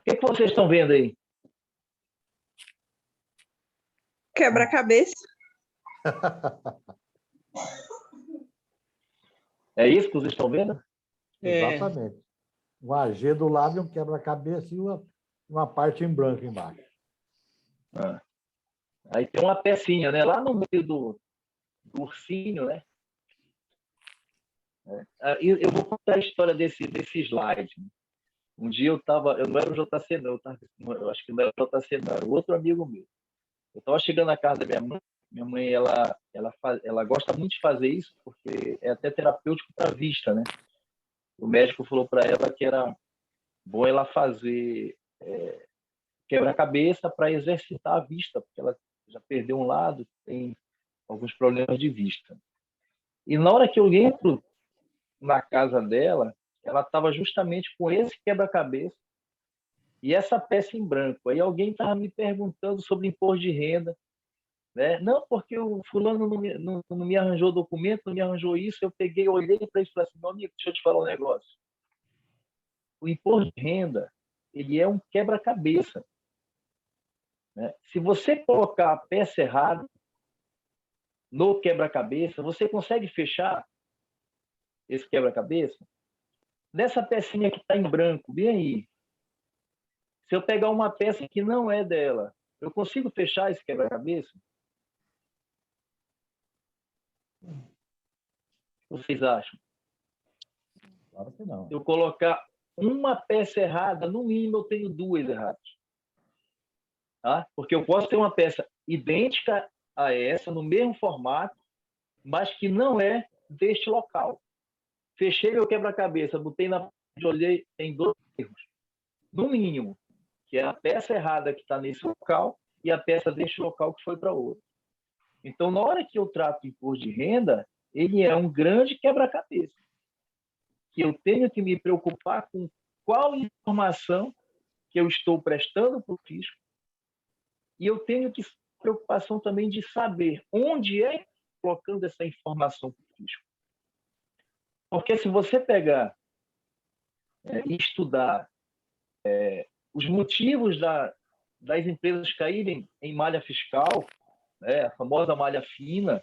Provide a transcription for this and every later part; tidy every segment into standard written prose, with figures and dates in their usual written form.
que vocês estão vendo aí? Quebra-cabeça. É isso que vocês estão vendo? Exatamente. Um AG do lado e um quebra-cabeça e uma parte em branco embaixo. Aí tem uma pecinha, né? Lá no meio do ursinho, né? Eu vou contar a história desse slide. Um dia eu não era o JC, não, eu acho que não era o JC, não, era outro amigo meu. Eu estava chegando na casa da minha mãe. Minha mãe, ela gosta muito de fazer isso, porque é até terapêutico para a vista, né? O médico falou para ela que era bom ela fazer quebra-cabeça para exercitar a vista, porque ela já perdeu um lado, tem alguns problemas de vista. E na hora que eu entro na casa dela, ela estava justamente com esse quebra-cabeça e essa peça em branco. Aí alguém estava me perguntando sobre imposto de renda, né? Não, porque o fulano não me arranjou documento, não me arranjou isso. Eu peguei, olhei para isso e falei assim, meu amigo, deixa eu te falar um negócio. O imposto de renda, ele é um quebra-cabeça, né? Se você colocar a peça errada no quebra-cabeça, você consegue fechar esse quebra-cabeça? Nessa pecinha que está em branco, bem aí, se eu pegar uma peça que não é dela, eu consigo fechar esse quebra-cabeça? O que vocês acham? Claro que não. Se eu colocar uma peça errada, no mínimo eu tenho duas erradas. Tá? Porque eu posso ter uma peça idêntica a essa, no mesmo formato, mas que não é deste local. Fechei meu quebra-cabeça, botei na parede, olhei, tem dois erros. No mínimo, que é a peça errada que está nesse local e a peça deste local que foi para outro. Então, na hora que eu trato o imposto de renda, ele é um grande quebra-cabeça. Que eu tenho que me preocupar com qual informação que eu estou prestando para o fisco e eu tenho que preocupação também de saber onde é que estou colocando essa informação para o fisco. Porque se você pegar e estudar os motivos das empresas caírem em malha fiscal, né, a famosa malha fina,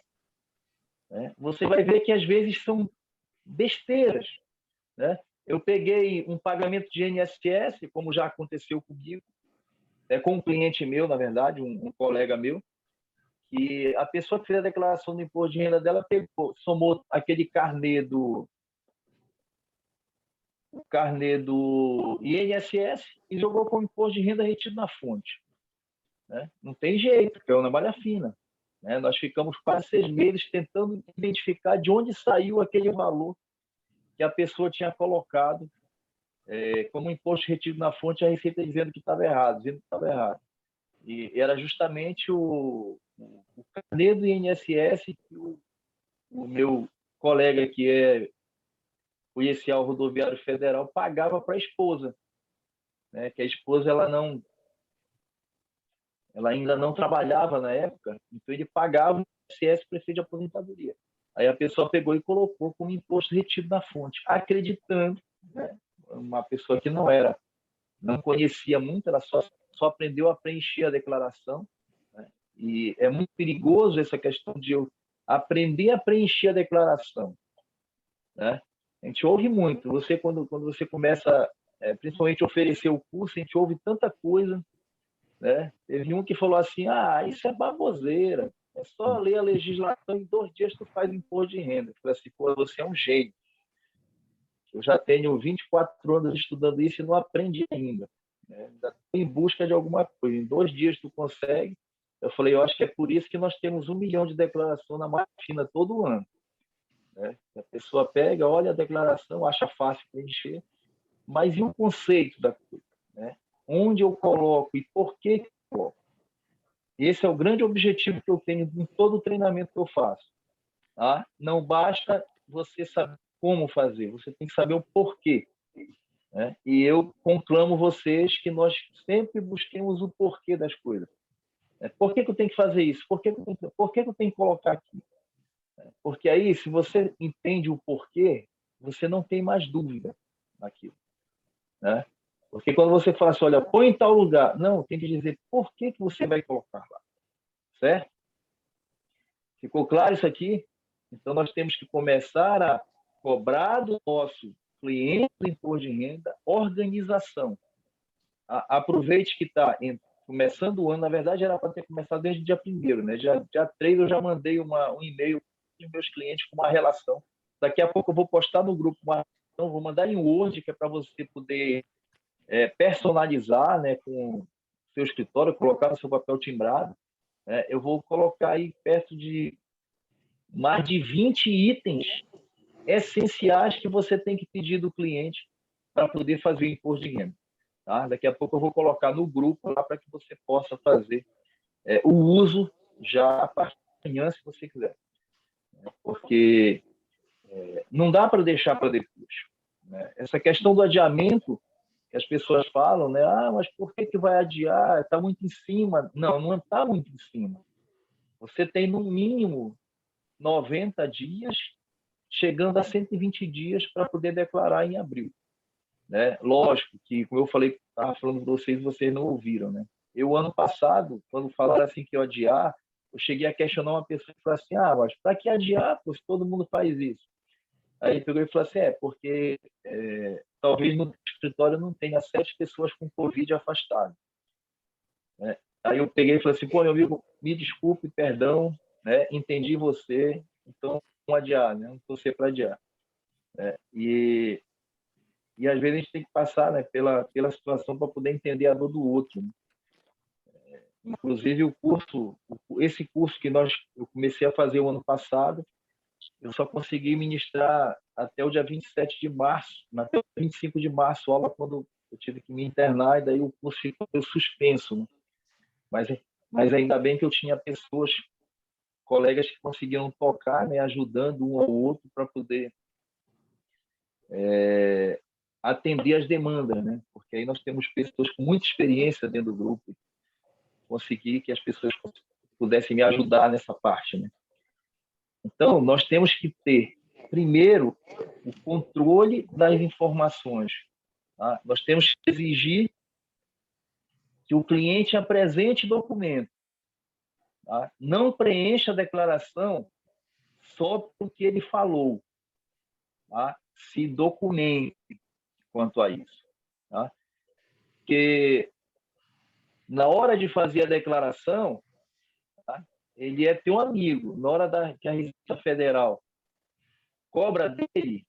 né, você vai ver que às vezes são besteiras, né? Eu peguei um pagamento de INSS, como já aconteceu comigo, com um cliente meu, na verdade, um colega meu, que a pessoa que fez a declaração do imposto de renda dela pegou, somou aquele carnê do INSS e jogou como imposto de renda retido na fonte. Né? Não tem jeito, caiu na malha fina. Né? Nós ficamos quase 6 meses tentando identificar de onde saiu aquele valor que a pessoa tinha colocado como imposto retido na fonte, a Receita dizendo que estava errado, E era justamente o carnê do INSS que o meu colega, que é policial rodoviário federal, pagava para a esposa, né? Que a esposa ela ainda não trabalhava na época, então ele pagava o INSS para efeito de aposentadoria. Aí a pessoa pegou e colocou como imposto retido na fonte, acreditando, né? Uma pessoa que não conhecia muito, ela só aprendeu a preencher a declaração, né? E é muito perigoso essa questão de eu aprender a preencher a declaração, né? A gente ouve muito. Quando você começa, principalmente, a oferecer o curso, a gente ouve tanta coisa, né? Teve um que falou assim, isso é baboseira, é só ler a legislação em 2 dias tu faz imposto de renda. Eu falei assim, pô, você é um gênio. Eu já tenho 24 anos estudando isso e não aprendi ainda. Né? Ainda estou em busca de alguma coisa. Em 2 dias tu consegue. Eu falei, eu acho que é por isso que nós temos 1 milhão de declarações na máquina todo ano. Né? A pessoa pega, olha a declaração, acha fácil preencher, mas e o conceito da coisa? Né? Onde eu coloco e por que eu coloco? Esse é o grande objetivo que eu tenho em todo o treinamento que eu faço. Tá? Não basta você saber como fazer, você tem que saber o porquê. Né? E eu conclamo vocês que nós sempre busquemos o porquê das coisas. Por que eu tenho que fazer isso? Por que eu tenho que colocar aqui? Porque aí, se você entende o porquê, você não tem mais dúvida naquilo. Né? Porque quando você fala assim, olha, põe em tal lugar, não, tem que dizer por que você vai colocar lá, certo? Ficou claro isso aqui? Então, nós temos que começar a cobrar do nosso cliente do imposto de renda organização. Aproveite que está começando o ano, na verdade, era para ter começado desde o dia 1º, né? Dia 3 eu já mandei um e-mail para os meus clientes com uma relação. Daqui a pouco eu vou postar no grupo uma relação, vou mandar em Word, que é para você poder personalizar, né, com o seu escritório, colocar no seu papel timbrado. Eu vou colocar aí perto de mais de 20 itens essenciais que você tem que pedir do cliente para poder fazer o imposto de renda. Tá? Daqui a pouco eu vou colocar no grupo lá para que você possa fazer o uso já a partir de amanhã, se você quiser. Porque não dá para deixar para depois. Né? Essa questão do adiamento, que as pessoas falam, né? Mas por que vai adiar? Está muito em cima. Não, não está muito em cima. Você tem, no mínimo, 90 dias, chegando a 120 dias para poder declarar em abril. Né? Lógico que, como eu falei, estava falando para vocês não ouviram. Né? Eu, ano passado, quando falaram assim que ia adiar, eu cheguei a questionar uma pessoa e falei assim, mas para que adiar? Pois todo mundo faz isso. Aí ele pegou e falou assim, porque talvez no escritório não tenha 7 pessoas com Covid afastado. Né? Aí eu peguei e falei assim, meu amigo, me desculpe, perdão, né? Entendi você, então vamos adiar, né? Vamos torcer para adiar. E às vezes a gente tem que passar, né, pela situação para poder entender a dor do outro. Né? Inclusive esse curso que eu comecei a fazer o ano passado, eu só consegui ministrar até o dia 27 de março, até o 25 de março, aula quando eu tive que me internar, e daí o curso ficou suspenso. Né? Mas ainda bem que eu tinha pessoas, colegas que conseguiam tocar, né, ajudando um ao outro para poder atender as demandas, né? Porque aí nós temos pessoas com muita experiência dentro do grupo, conseguir que as pessoas pudessem me ajudar nessa parte, né? Então, nós temos que ter, primeiro, o controle das informações. Tá? Nós temos que exigir que o cliente apresente documento. Tá? Não preencha a declaração só porque ele falou. Tá? Se documente quanto a isso. Tá? Porque na hora de fazer a declaração, tá? Ele é teu amigo. Na hora que a Receita Federal cobra dele,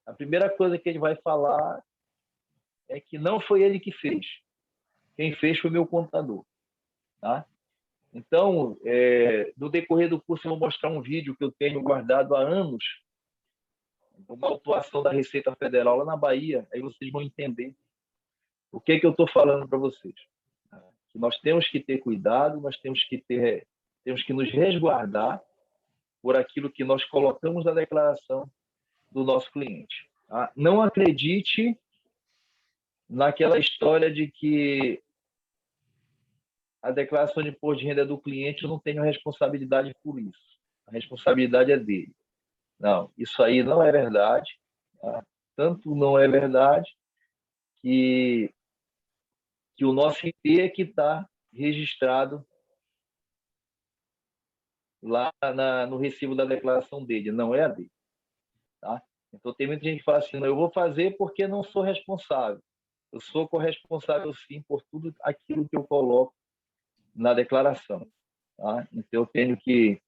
a primeira coisa que ele vai falar é que não foi ele que fez. Quem fez foi meu contador. Tá? Então, no decorrer do curso, eu vou mostrar um vídeo que eu tenho guardado há anos, uma autuação da Receita Federal lá na Bahia, aí vocês vão entender o que eu estou falando para vocês. Que nós temos que ter cuidado, nós temos que nos resguardar por aquilo que nós colocamos na declaração do nosso cliente. Tá? Não acredite naquela história de que a declaração de imposto de renda do cliente, eu não tenho responsabilidade por isso. A responsabilidade é dele. Não, isso aí não é verdade. Tá? Tanto não é verdade que o nosso IP é que está registrado lá no recibo da declaração dele, não é a dele. Tá? Então, tem muita gente que fala assim, não, eu vou fazer porque não sou responsável. Eu sou corresponsável, sim, por tudo aquilo que eu coloco na declaração. Tá? Então, eu tenho que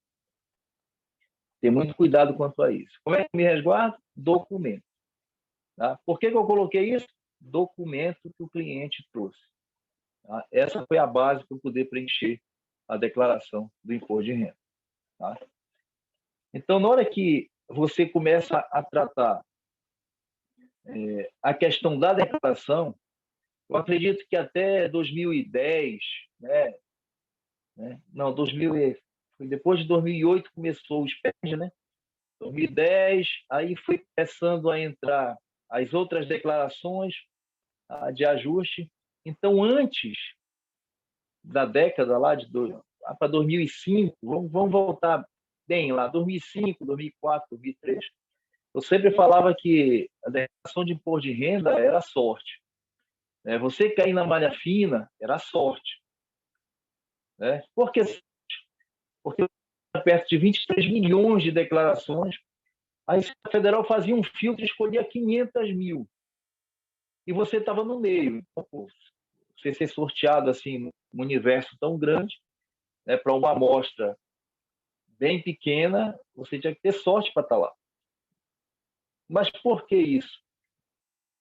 ter muito cuidado quanto a isso. Como é que me resguardo? Documento. Tá? Por que eu coloquei isso? Documento que o cliente trouxe. Tá? Essa foi a base para eu poder preencher a declaração do imposto de renda. Tá? Então, na hora que você começa a tratar a questão da declaração, eu acredito que até 2010, não, 2000, depois de 2008 começou o SPED, né? 2010, aí foi começando a entrar as outras declarações de ajuste. Então, antes da década lá para 2005, vamos voltar bem lá, 2005, 2004, 2003, eu sempre falava que a declaração de imposto de renda era sorte. Você cair na malha fina era sorte. Por que? Porque perto de 23 milhões de declarações, a Receita Federal fazia um filtro e escolhia 500 mil. E você estava no meio. Então, você ser sorteado assim, num universo tão grande, para uma amostra bem pequena, você tinha que ter sorte para estar lá. Mas por que isso?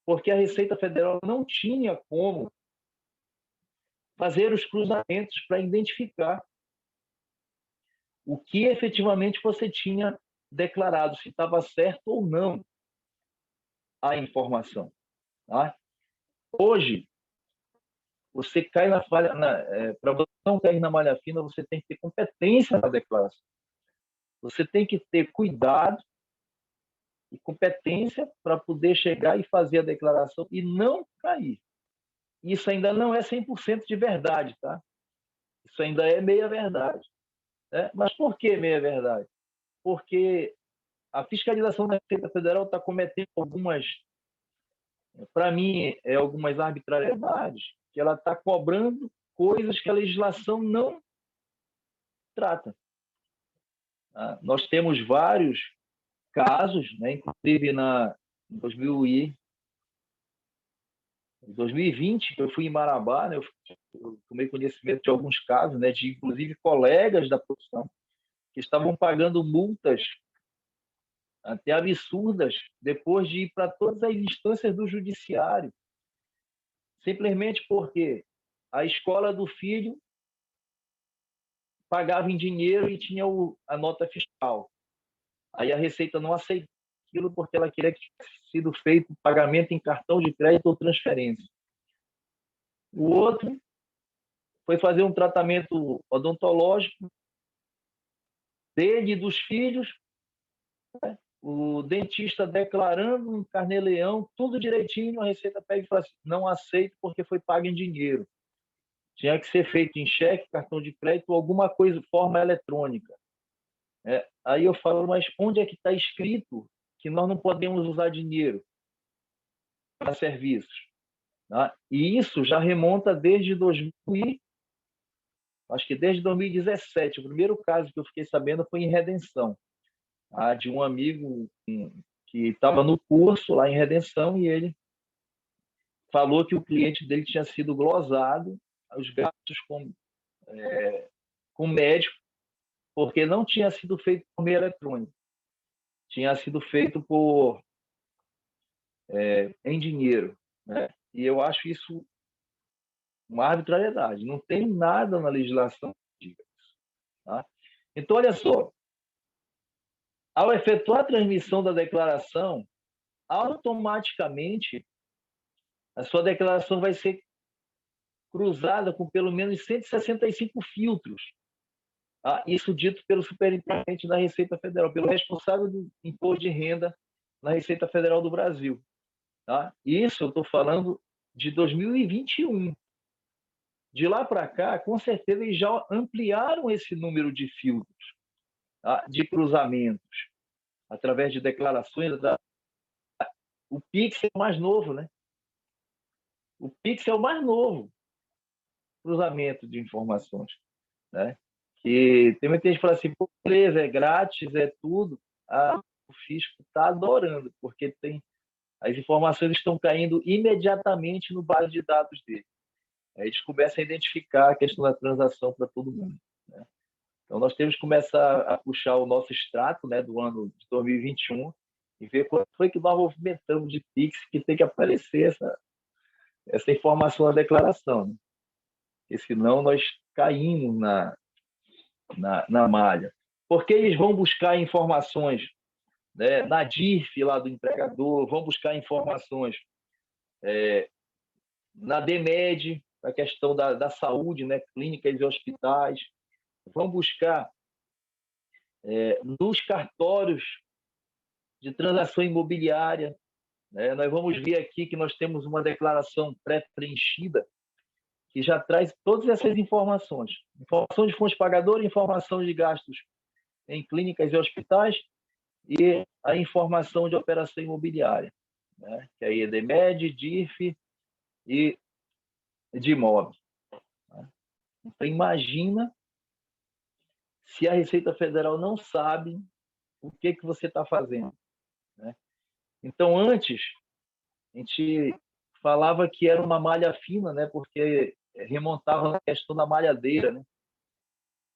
Porque a Receita Federal não tinha como fazer os cruzamentos para identificar o que efetivamente você tinha declarado, se estava certo ou não a informação. Tá? Hoje, você cai na falha, para você não cair na malha fina, você tem que ter competência na declaração. Você tem que ter cuidado e competência para poder chegar e fazer a declaração e não cair. Isso ainda não é 100% de verdade, tá? Isso ainda é meia verdade. Mas por que meia verdade? Porque a fiscalização da Receita Federal está cometendo algumas, para mim, algumas arbitrariedades, que ela está cobrando coisas que a legislação não trata. Nós temos vários casos, inclusive em 2020, que eu fui em Marabá, eu tomei conhecimento de alguns casos, de inclusive colegas da profissão, que estavam pagando multas até absurdas depois de ir para todas as instâncias do judiciário, simplesmente porque a escola do filho pagava em dinheiro e tinha a nota fiscal. Aí a Receita não aceitou aquilo porque ela queria que tivesse sido feito pagamento em cartão de crédito ou transferência. O outro foi fazer um tratamento odontológico dele e dos filhos, o dentista declarando um carnê-leão, tudo direitinho, a Receita pega e fala assim, não aceito porque foi pago em dinheiro. Tinha que ser feito em cheque, cartão de crédito ou alguma coisa, forma eletrônica. Aí eu falo, mas onde é que está escrito que nós não podemos usar dinheiro para serviços? Tá? E isso já remonta desde 2017. O primeiro caso que eu fiquei sabendo foi em Redenção, de um amigo que estava no curso lá em Redenção e ele falou que o cliente dele tinha sido glosado os gastos com médico, porque não tinha sido feito por meio eletrônico, tinha sido feito em dinheiro. E eu acho isso uma arbitrariedade. Não tem nada na legislação que diga isso. Tá? Então, olha só, ao efetuar a transmissão da declaração, automaticamente a sua declaração vai ser cruzada com pelo menos 165 filtros. Isso dito pelo superintendente da Receita Federal, pelo responsável do imposto de renda na Receita Federal do Brasil. Isso eu estou falando de 2021. De lá para cá, com certeza, eles já ampliaram esse número de filtros, de cruzamentos, através de declarações. O Pix é o mais novo, né? O Pix é o mais novo cruzamento de informações, né? Que tem muita gente que fala assim, pô, beleza, é grátis, é tudo. O fisco está adorando, porque as informações estão caindo imediatamente no base de dados dele. Aí eles começam a identificar a questão da transação para todo mundo. Né? Então, nós temos que começar a puxar o nosso extrato, do ano de 2021 e ver quanto foi que nós movimentamos de Pix, que tem que aparecer essa informação na declaração. Né? Porque senão nós caímos na malha. Porque eles vão buscar informações na DIRF lá do empregador, vão buscar informações na DEMED, a questão da saúde, clínicas e hospitais, vão buscar nos cartórios de transação imobiliária. Nós vamos ver aqui que nós temos uma declaração pré-preenchida que já traz todas essas informações. Informação de fonte pagadora, informação de gastos em clínicas e hospitais e a informação de operação imobiliária, que aí é DEMED, DIRF e de imóveis. Então, imagina se a Receita Federal não sabe o que você está fazendo, né? Então, antes, a gente falava que era uma malha fina, né? Porque remontava na questão da malhadeira, né?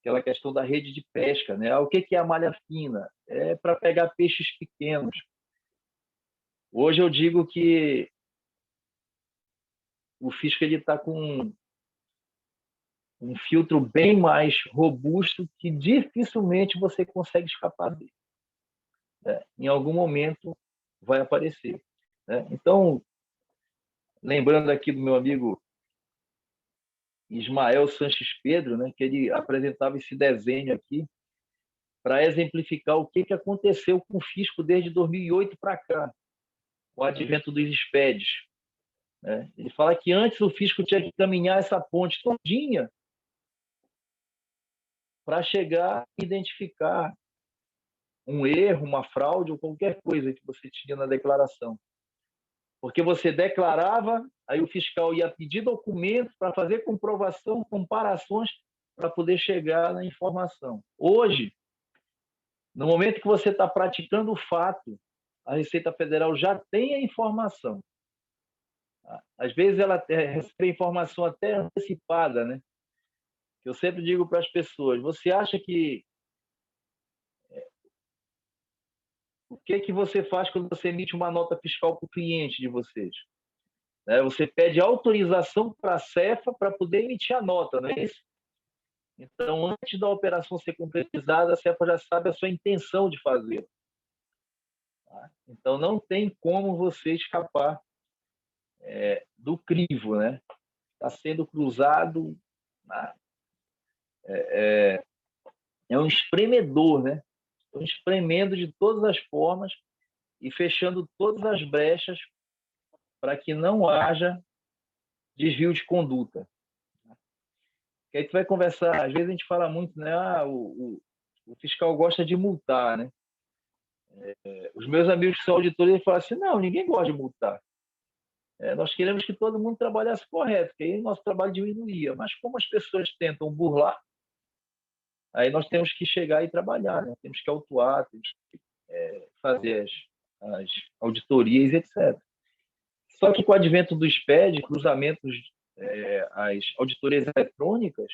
Aquela questão da rede de pesca, né? O que é a malha fina? É para pegar peixes pequenos. Hoje eu digo que o fisco está com um filtro bem mais robusto que dificilmente você consegue escapar dele, né? Em algum momento vai aparecer, né? Então, lembrando aqui do meu amigo Ismael Sanches Pedro, né, que ele apresentava esse desenho aqui para exemplificar o que aconteceu com o fisco desde 2008 para cá, com o advento dos SPEDs, né? Ele fala que antes o fisco tinha que caminhar essa ponte todinha para chegar e identificar um erro, uma fraude ou qualquer coisa que você tinha na declaração. Porque você declarava, aí o fiscal ia pedir documentos para fazer comprovação, comparações, para poder chegar na informação. Hoje, no momento que você está praticando o fato, a Receita Federal já tem a informação. Às vezes ela recebe a informação até antecipada, né? Eu sempre digo para as pessoas, você acha que o que você faz quando você emite uma nota fiscal para o cliente de vocês? Você pede autorização para a Cefa para poder emitir a nota, não é isso? Então, antes da operação ser concretizada, a Cefa já sabe a sua intenção de fazer. Então, não tem como você escapar do crivo, né? Está sendo cruzado, é um espremedor, né? Estão espremendo de todas as formas e fechando todas as brechas para que não haja desvio de conduta. Que aí tu vai conversar, às vezes a gente fala muito, né? O fiscal gosta de multar, né? Os meus amigos que são auditores, eles falam assim, não, ninguém gosta de multar. Nós queremos que todo mundo trabalhasse correto, que aí nosso trabalho diminuía. Mas como as pessoas tentam burlar, aí nós temos que chegar e trabalhar, né? Temos que autuar, temos que fazer as auditorias, etc. Só que com o advento do SPED, cruzamentos, as auditorias eletrônicas,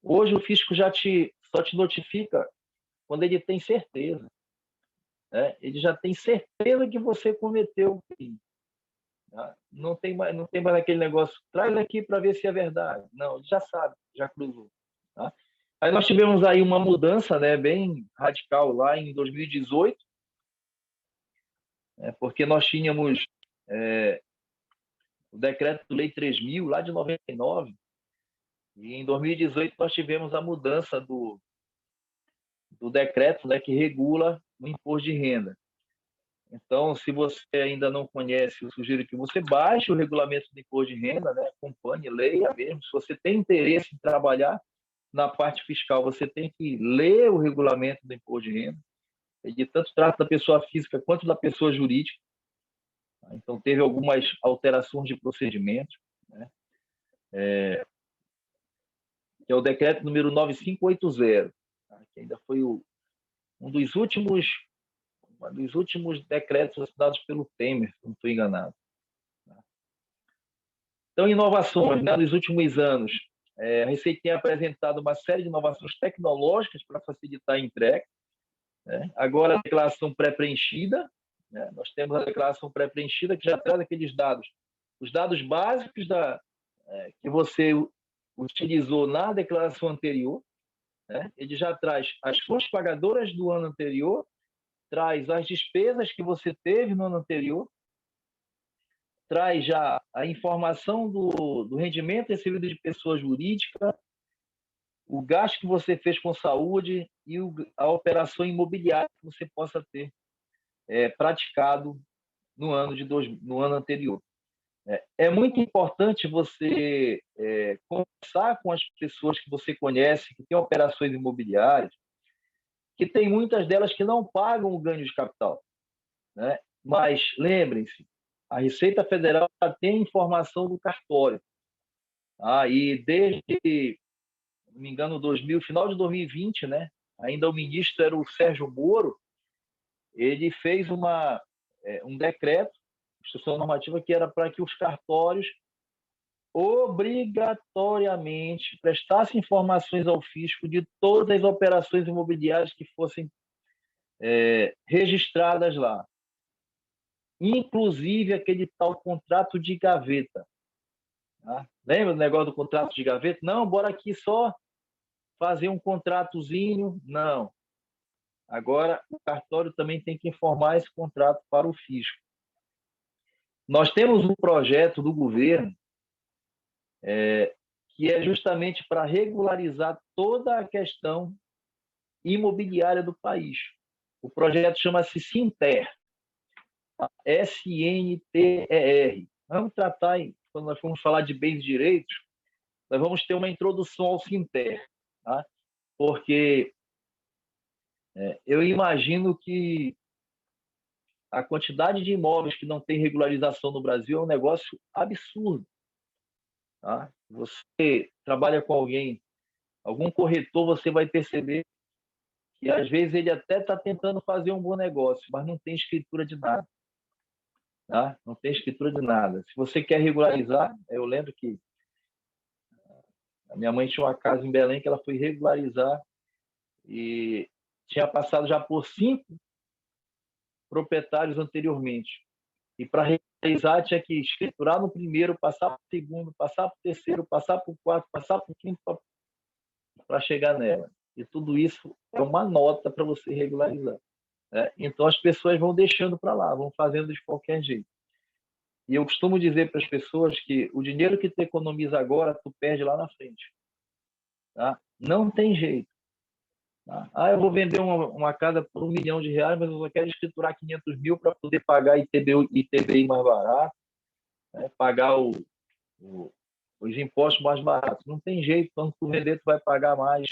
hoje o fisco só te notifica quando ele tem certeza, né? Ele já tem certeza que você cometeu o crime. Tá? Não tem mais aquele negócio, traz aqui para ver se é verdade. Não, ele já sabe, já cruzou. Tá? Aí nós tivemos aí uma mudança, né, bem radical lá em 2018, porque nós tínhamos o Decreto-Lei 3.000, lá de 99, e em 2018 nós tivemos a mudança do decreto, né, que regula o imposto de renda. Então, se você ainda não conhece, eu sugiro que você baixe o regulamento do imposto de renda, né, acompanhe, leia mesmo. Se você tem interesse em trabalhar na parte fiscal, você tem que ler o regulamento do imposto de renda. Ele tanto trata da pessoa física quanto da pessoa jurídica. Então, teve algumas alterações de procedimento, né? Que é o decreto número 9580, que ainda foi um dos últimos decretos assinados pelo Temer, se não estou enganado. Então, inovações, né? Nos últimos anos, a Receita tem apresentado uma série de inovações tecnológicas para facilitar a entrega, né? Agora, a declaração pré-preenchida, né? Nós temos a declaração pré-preenchida que já traz aqueles dados, os dados básicos que você utilizou na declaração anterior, né? Ele já traz as fontes pagadoras do ano anterior, traz as despesas que você teve no ano anterior, traz já a informação do rendimento recebido de pessoa jurídica, o gasto que você fez com saúde e a operação imobiliária que você possa ter praticado no ano anterior. É muito importante você conversar com as pessoas que você conhece, que têm operações imobiliárias, que tem muitas delas que não pagam o ganho de capital, né? Mas lembrem-se, a Receita Federal já tem informação do cartório. E desde, não me engano, final de 2020, né? Ainda o ministro era o Sérgio Moro, ele fez um decreto, instrução normativa, que era para que os cartórios obrigatoriamente prestassem informações ao fisco de todas as operações imobiliárias que fossem registradas lá, inclusive aquele tal contrato de gaveta. Tá? Lembra do negócio do contrato de gaveta? Não, bora aqui só fazer um contratozinho. Não. Agora, o cartório também tem que informar esse contrato para o fisco. Nós temos um projeto do governo que é justamente para regularizar toda a questão imobiliária do país. O projeto chama-se Sinter, SNTER. Vamos tratar, quando nós formos falar de bens e direitos, nós vamos ter uma introdução ao Sinter, tá? Porque eu imagino que a quantidade de imóveis que não tem regularização no Brasil é um negócio absurdo. Tá? Você trabalha com algum corretor, você vai perceber que às vezes ele até está tentando fazer um bom negócio, mas não tem escritura de nada. Tá? Não tem escritura de nada. Se você quer regularizar, eu lembro que a minha mãe tinha uma casa em Belém que ela foi regularizar e tinha passado já por 5 proprietários anteriormente. E para regularizar tinha que escriturar no primeiro, passar para o segundo, passar para o terceiro, passar para o quarto, passar para o quinto para chegar nela. E tudo isso é uma nota para você regularizar. Né? Então as pessoas vão deixando para lá, vão fazendo de qualquer jeito. E eu costumo dizer para as pessoas que o dinheiro que tu economiza agora, tu perde lá na frente. Tá? Não tem jeito. Tá? Eu vou vender uma casa por R$1 milhão, mas eu só quero escriturar 500 mil para poder pagar ITBI mais barato, né? Pagar os impostos mais baratos. Não tem jeito, quando tu vender, tu vai pagar mais.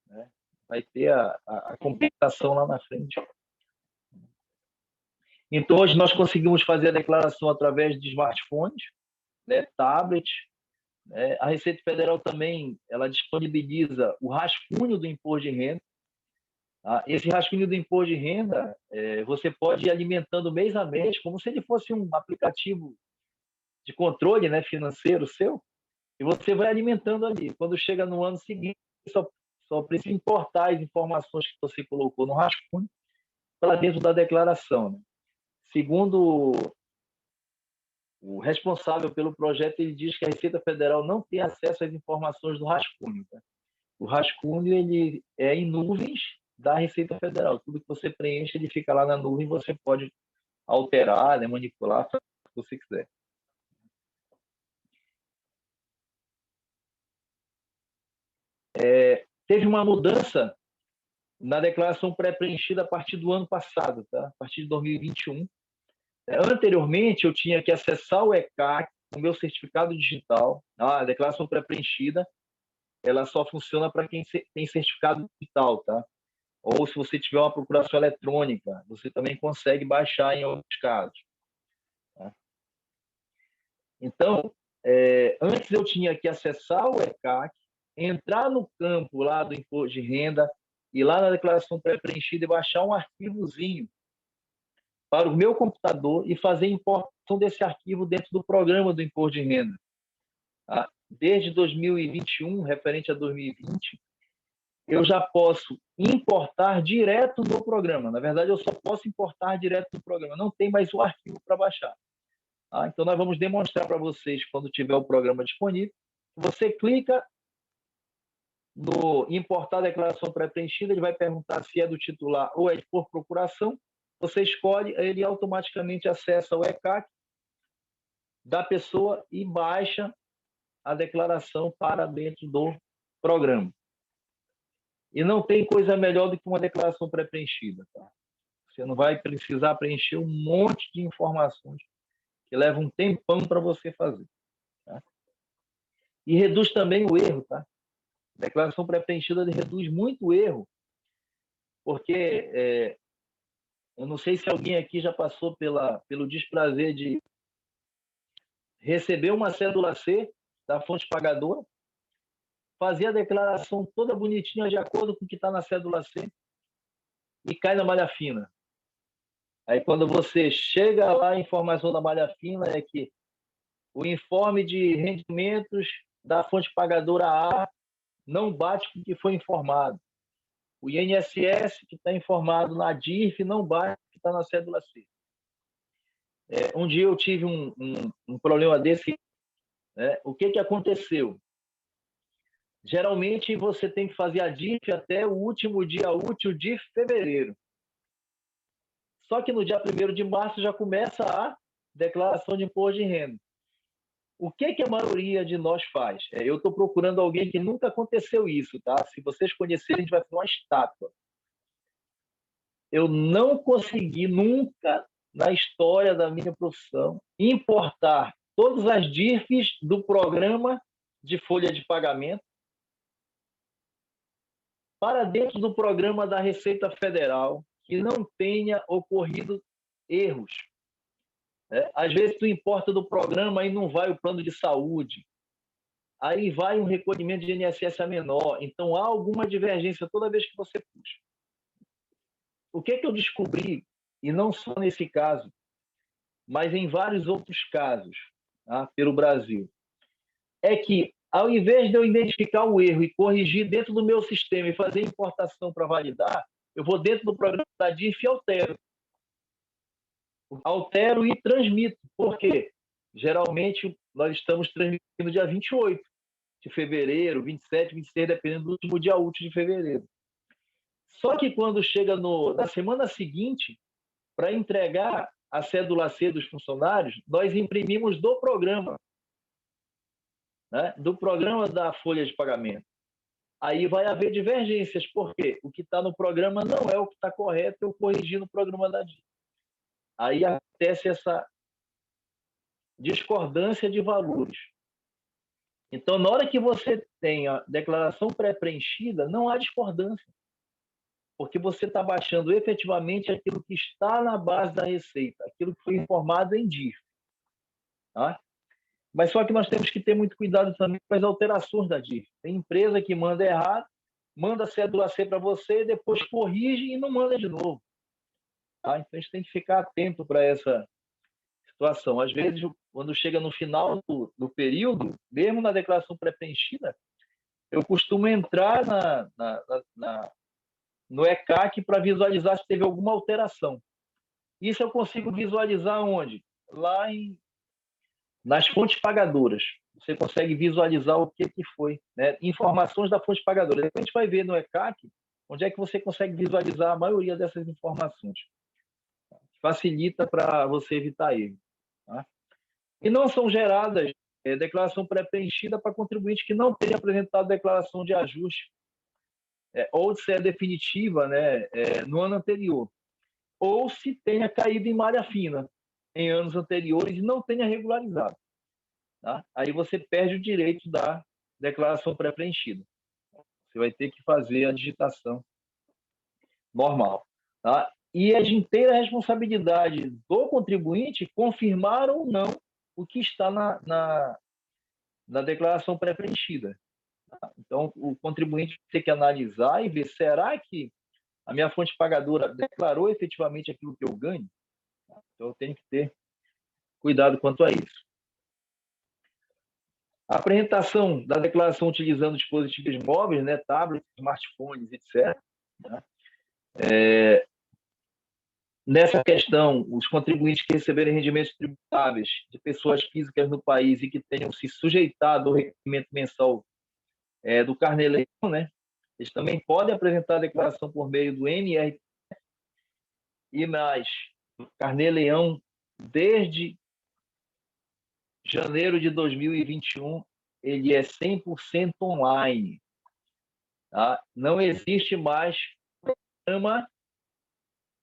Né? Vai ter a compensação lá na frente. Então, hoje nós conseguimos fazer a declaração através de smartphones, né, tablets. A Receita Federal também ela disponibiliza o rascunho do imposto de renda. Tá? Esse rascunho do imposto de renda, você pode ir alimentando mês a mês, como se ele fosse um aplicativo de controle, né, financeiro seu, e você vai alimentando ali. Quando chega no ano seguinte, só precisa importar as informações que você colocou no rascunho para dentro da declaração. Né? Segundo o responsável pelo projeto, ele diz que a Receita Federal não tem acesso às informações do rascunho. Tá? O rascunho ele é em nuvens da Receita Federal. Tudo que você preenche, ele fica lá na nuvem, você pode alterar, né, manipular, se você quiser. Teve uma mudança na declaração pré-preenchida a partir do ano passado, tá? A partir de 2021. Anteriormente, eu tinha que acessar o ECAC, o meu certificado digital. A declaração pré-preenchida ela só funciona para quem tem certificado digital, tá? Ou se você tiver uma procuração eletrônica, você também consegue baixar em alguns casos. Tá? Então, antes eu tinha que acessar o ECAC, entrar no campo lá do imposto de renda, ir lá na declaração pré-preenchida e baixar um arquivozinho para o meu computador e fazer importação desse arquivo dentro do programa do imposto de renda. Tá? Desde 2021, referente a 2020, eu já posso importar direto no programa. Na verdade, eu só posso importar direto no programa. Não tem mais o arquivo para baixar. Tá? Então, nós vamos demonstrar para vocês, quando tiver o programa disponível. Você clica no importar a declaração pré-preenchida, ele vai perguntar se é do titular ou é por procuração. Você escolhe, ele automaticamente acessa o ECAC da pessoa e baixa a declaração para dentro do programa. E não tem coisa melhor do que uma declaração pré-preenchida. Tá? Você não vai precisar preencher um monte de informações que leva um tempão para você fazer. Tá? E reduz também o erro. Tá? A declaração pré-preenchida reduz muito o erro, porque eu não sei se alguém aqui já passou pelo desprazer de receber uma cédula C da fonte pagadora, fazia a declaração toda bonitinha de acordo com o que está na cédula C e cai na malha fina. Aí, quando você chega lá, a informação da malha fina é que o informe de rendimentos da fonte pagadora A não bate com o que foi informado. O INSS, que está informado na DIRF, não bate com o que está na cédula C. Um dia eu tive um problema desse. Né? O que aconteceu? Geralmente, você tem que fazer a DIRF até o último dia útil de fevereiro. Só que no dia 1º de março já começa a declaração de imposto de renda. O que a maioria de nós faz? Eu estou procurando alguém que nunca aconteceu isso, tá? Se vocês conhecerem, a gente vai fazer uma estátua. Eu não consegui nunca, na história da minha profissão, importar todas as DIRFs do programa de folha de pagamento para dentro do programa da Receita Federal, que não tenha ocorrido erros. Às vezes, tu importa do programa e não vai o plano de saúde. Aí vai um recolhimento de INSS a menor. Então, há alguma divergência toda vez que você puxa. O que eu descobri, e não só nesse caso, mas em vários outros casos, tá, pelo Brasil, é que, ao invés de eu identificar o erro e corrigir dentro do meu sistema e fazer importação para validar, eu vou dentro do programa da DIRF e altero e transmito. Por quê? Geralmente, nós estamos transmitindo dia 28 de fevereiro, 27, 26, dependendo do último dia útil de fevereiro. Só que quando chega na semana seguinte, para entregar a cédula C dos funcionários, nós imprimimos do programa, né? Do programa da folha de pagamento. Aí vai haver divergências, porque o que está no programa não é o que está correto, eu corrigi no programa da DIRF. Aí acontece essa discordância de valores. Então, na hora que você tem a declaração pré-preenchida, não há discordância, porque você está baixando efetivamente aquilo que está na base da receita, aquilo que foi informado em DIRF. Tá? Mas só que nós temos que ter muito cuidado também com as alterações da DIRF. Tem empresa que manda errado, manda a cédula C para você, depois corrige e não manda de novo. Tá? Então, a gente tem que ficar atento para essa situação. Às vezes, quando chega no final do período, mesmo na declaração pré-preenchida, eu costumo entrar no ECAC para visualizar se teve alguma alteração. Isso eu consigo visualizar onde? Lá nas fontes pagadoras. Você consegue visualizar o que foi, né? Informações da fonte pagadora. Depois a gente vai ver no ECAC onde é que você consegue visualizar a maioria dessas informações. Facilita para você evitar erro. Tá? E não são geradas declaração pré-preenchida para contribuinte que não tenha apresentado declaração de ajuste ou se é definitiva, né, no ano anterior, ou se tenha caído em malha fina em anos anteriores e não tenha regularizado. Tá? Aí você perde o direito da declaração pré-preenchida. Você vai ter que fazer a digitação normal. Tá? E é de inteira responsabilidade do contribuinte confirmar ou não o que está na declaração pré-preenchida. Tá? Então, o contribuinte tem que analisar e ver, será que a minha fonte pagadora declarou efetivamente aquilo que eu ganho? Então, eu tenho que ter cuidado quanto a isso. A apresentação da declaração utilizando dispositivos móveis, né, tablets, smartphones, etc. Né? Nessa questão, os contribuintes que receberem rendimentos tributáveis de pessoas físicas no país e que tenham se sujeitado ao requerimento mensal do Carnê-Leão, né, eles também podem apresentar a declaração por meio do MRT e mais o Carnê-Leão desde janeiro de 2021, ele é 100% online. Tá? Não existe mais programa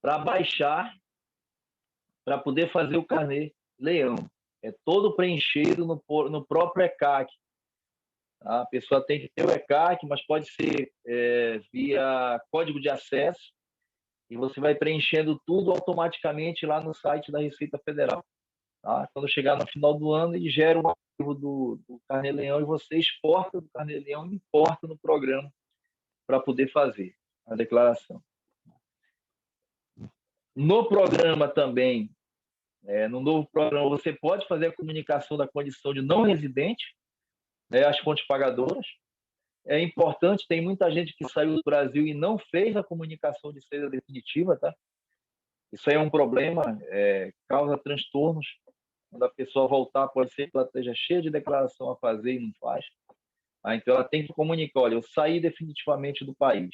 para baixar, para poder fazer o Carnê-Leão. É todo preenchido no próprio ECAC. Tá? A pessoa tem que ter o ECAC, mas pode ser via código de acesso, e você vai preenchendo tudo automaticamente lá no site da Receita Federal. Tá? Quando chegar no final do ano, ele gera uma do Carnê-Leão e você exporta do Carnê-Leão e importa no programa para poder fazer a declaração. No programa também, no novo programa, você pode fazer a comunicação da condição de não residente, né, às fontes pagadoras. É importante, tem muita gente que saiu do Brasil e não fez a comunicação de saída definitiva, tá? Isso aí é um problema, causa transtornos. Quando a pessoa voltar, pode ser que ela esteja cheia de declaração a fazer e não faz. Então, ela tem que comunicar, olha, eu saí definitivamente do país.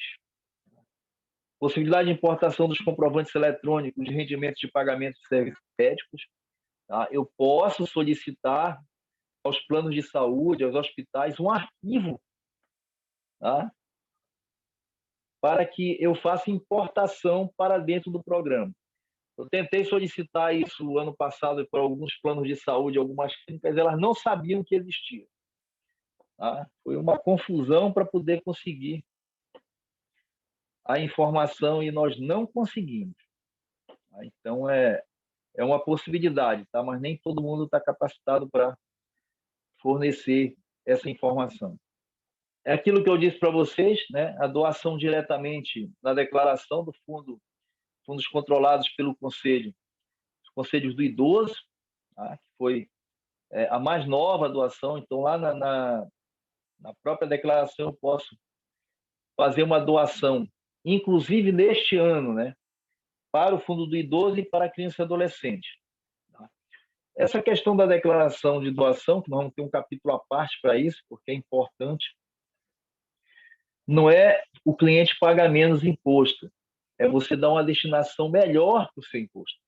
Possibilidade de importação dos comprovantes eletrônicos de rendimentos de pagamento de serviços médicos. Tá? Eu posso solicitar aos planos de saúde, aos hospitais, um arquivo, tá? Para que eu faça importação para dentro do programa. Eu tentei solicitar isso ano passado para alguns planos de saúde, algumas clínicas, elas não sabiam que existia. Tá? Foi uma confusão para poder conseguir a informação e nós não conseguimos. Tá? Então, é uma possibilidade, tá? Mas nem todo mundo está capacitado para fornecer essa informação. É aquilo que eu disse para vocês, né? A doação diretamente na declaração do fundos controlados pelo Conselho, os Conselhos do Idoso, tá? Que foi a mais nova doação. Então, lá na própria declaração, eu posso fazer uma doação, inclusive neste ano, né? Para o Fundo do Idoso e para a criança e adolescente. Tá? Essa questão da declaração de doação, que nós vamos ter um capítulo à parte para isso, porque é importante, não é o cliente pagar menos imposto, é você dar uma destinação melhor para o seu imposto.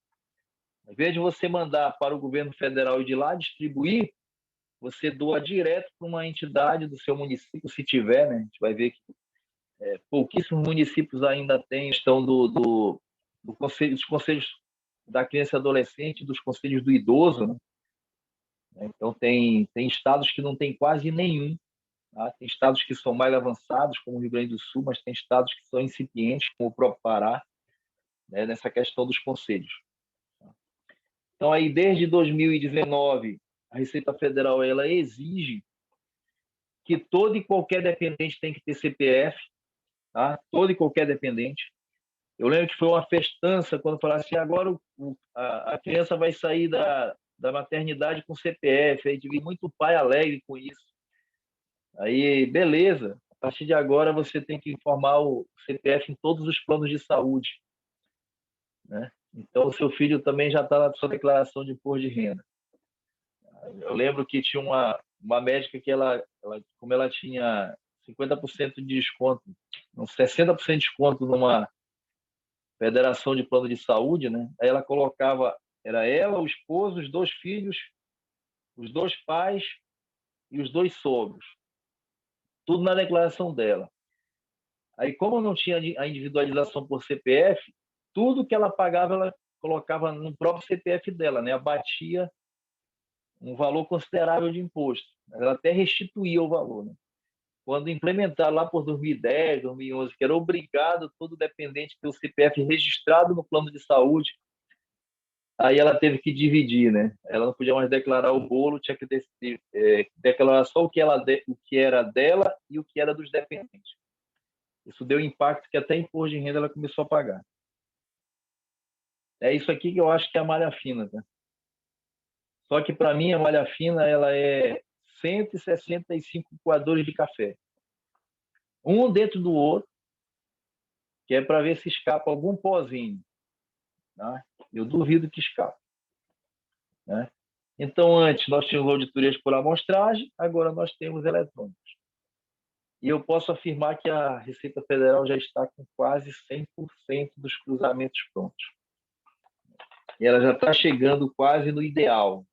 Ao invés de você mandar para o governo federal e de lá distribuir, você doa direto para uma entidade do seu município, se tiver, né? A gente vai ver que pouquíssimos municípios ainda têm questão dos conselhos da criança e adolescente, dos conselhos do idoso, né? Então, tem estados que não tem quase nenhum. Tá? Tem estados que são mais avançados, como o Rio Grande do Sul, mas tem estados que são incipientes, como o próprio Pará, né, nessa questão dos conselhos. Então, aí, desde 2019, a Receita Federal ela exige que todo e qualquer dependente tem que ter CPF, tá? Todo e qualquer dependente. Eu lembro que foi uma festança quando falaram assim, agora a criança vai sair da maternidade com CPF, aí tive muito pai alegre com isso. Aí, beleza, a partir de agora você tem que informar o CPF em todos os planos de saúde, né? Então, o seu filho também já está na sua declaração de imposto de renda. Eu lembro que tinha uma médica que como ela tinha 50% de desconto, 60% de desconto numa federação de plano de saúde, né? Aí ela colocava, era ela, o esposo, os 2 filhos, os 2 pais e os 2 sogros. Tudo na declaração dela. Aí, como não tinha a individualização por CPF, tudo que ela pagava, ela colocava no próprio CPF dela, né? Abatia um valor considerável de imposto. Ela até restituía o valor, né? Quando implementar lá por 2010, 2011, que era obrigado todo dependente ter o CPF registrado no plano de saúde, aí ela teve que dividir, né? Ela não podia mais declarar o bolo, tinha que declarar só o que era dela e o que era dos dependentes. Isso deu impacto que até imposto de renda ela começou a pagar. É isso aqui que eu acho que é a malha fina, tá? Só que, para mim, a malha fina ela é 165 coadores de café. Um dentro do outro, que é para ver se escapa algum pozinho. Tá? Eu duvido que escape. Né? Então, antes nós tínhamos auditorias por amostragem, agora nós temos eletrônicos. E eu posso afirmar que a Receita Federal já está com quase 100% dos cruzamentos prontos. E ela já está chegando quase no ideal,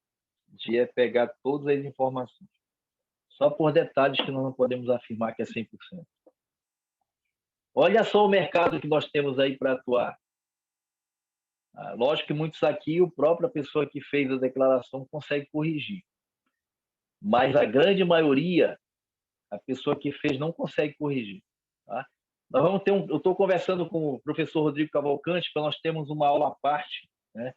de pegar todas as informações. Só por detalhes que nós não podemos afirmar que é 100%. Olha só o mercado que nós temos aí para atuar. Lógico que muitos aqui, a própria pessoa que fez a declaração consegue corrigir. Mas a grande maioria, a pessoa que fez não consegue corrigir. Tá? Nós vamos ter eu estou conversando com o professor Rodrigo Cavalcante, para nós termos uma aula à parte. Né?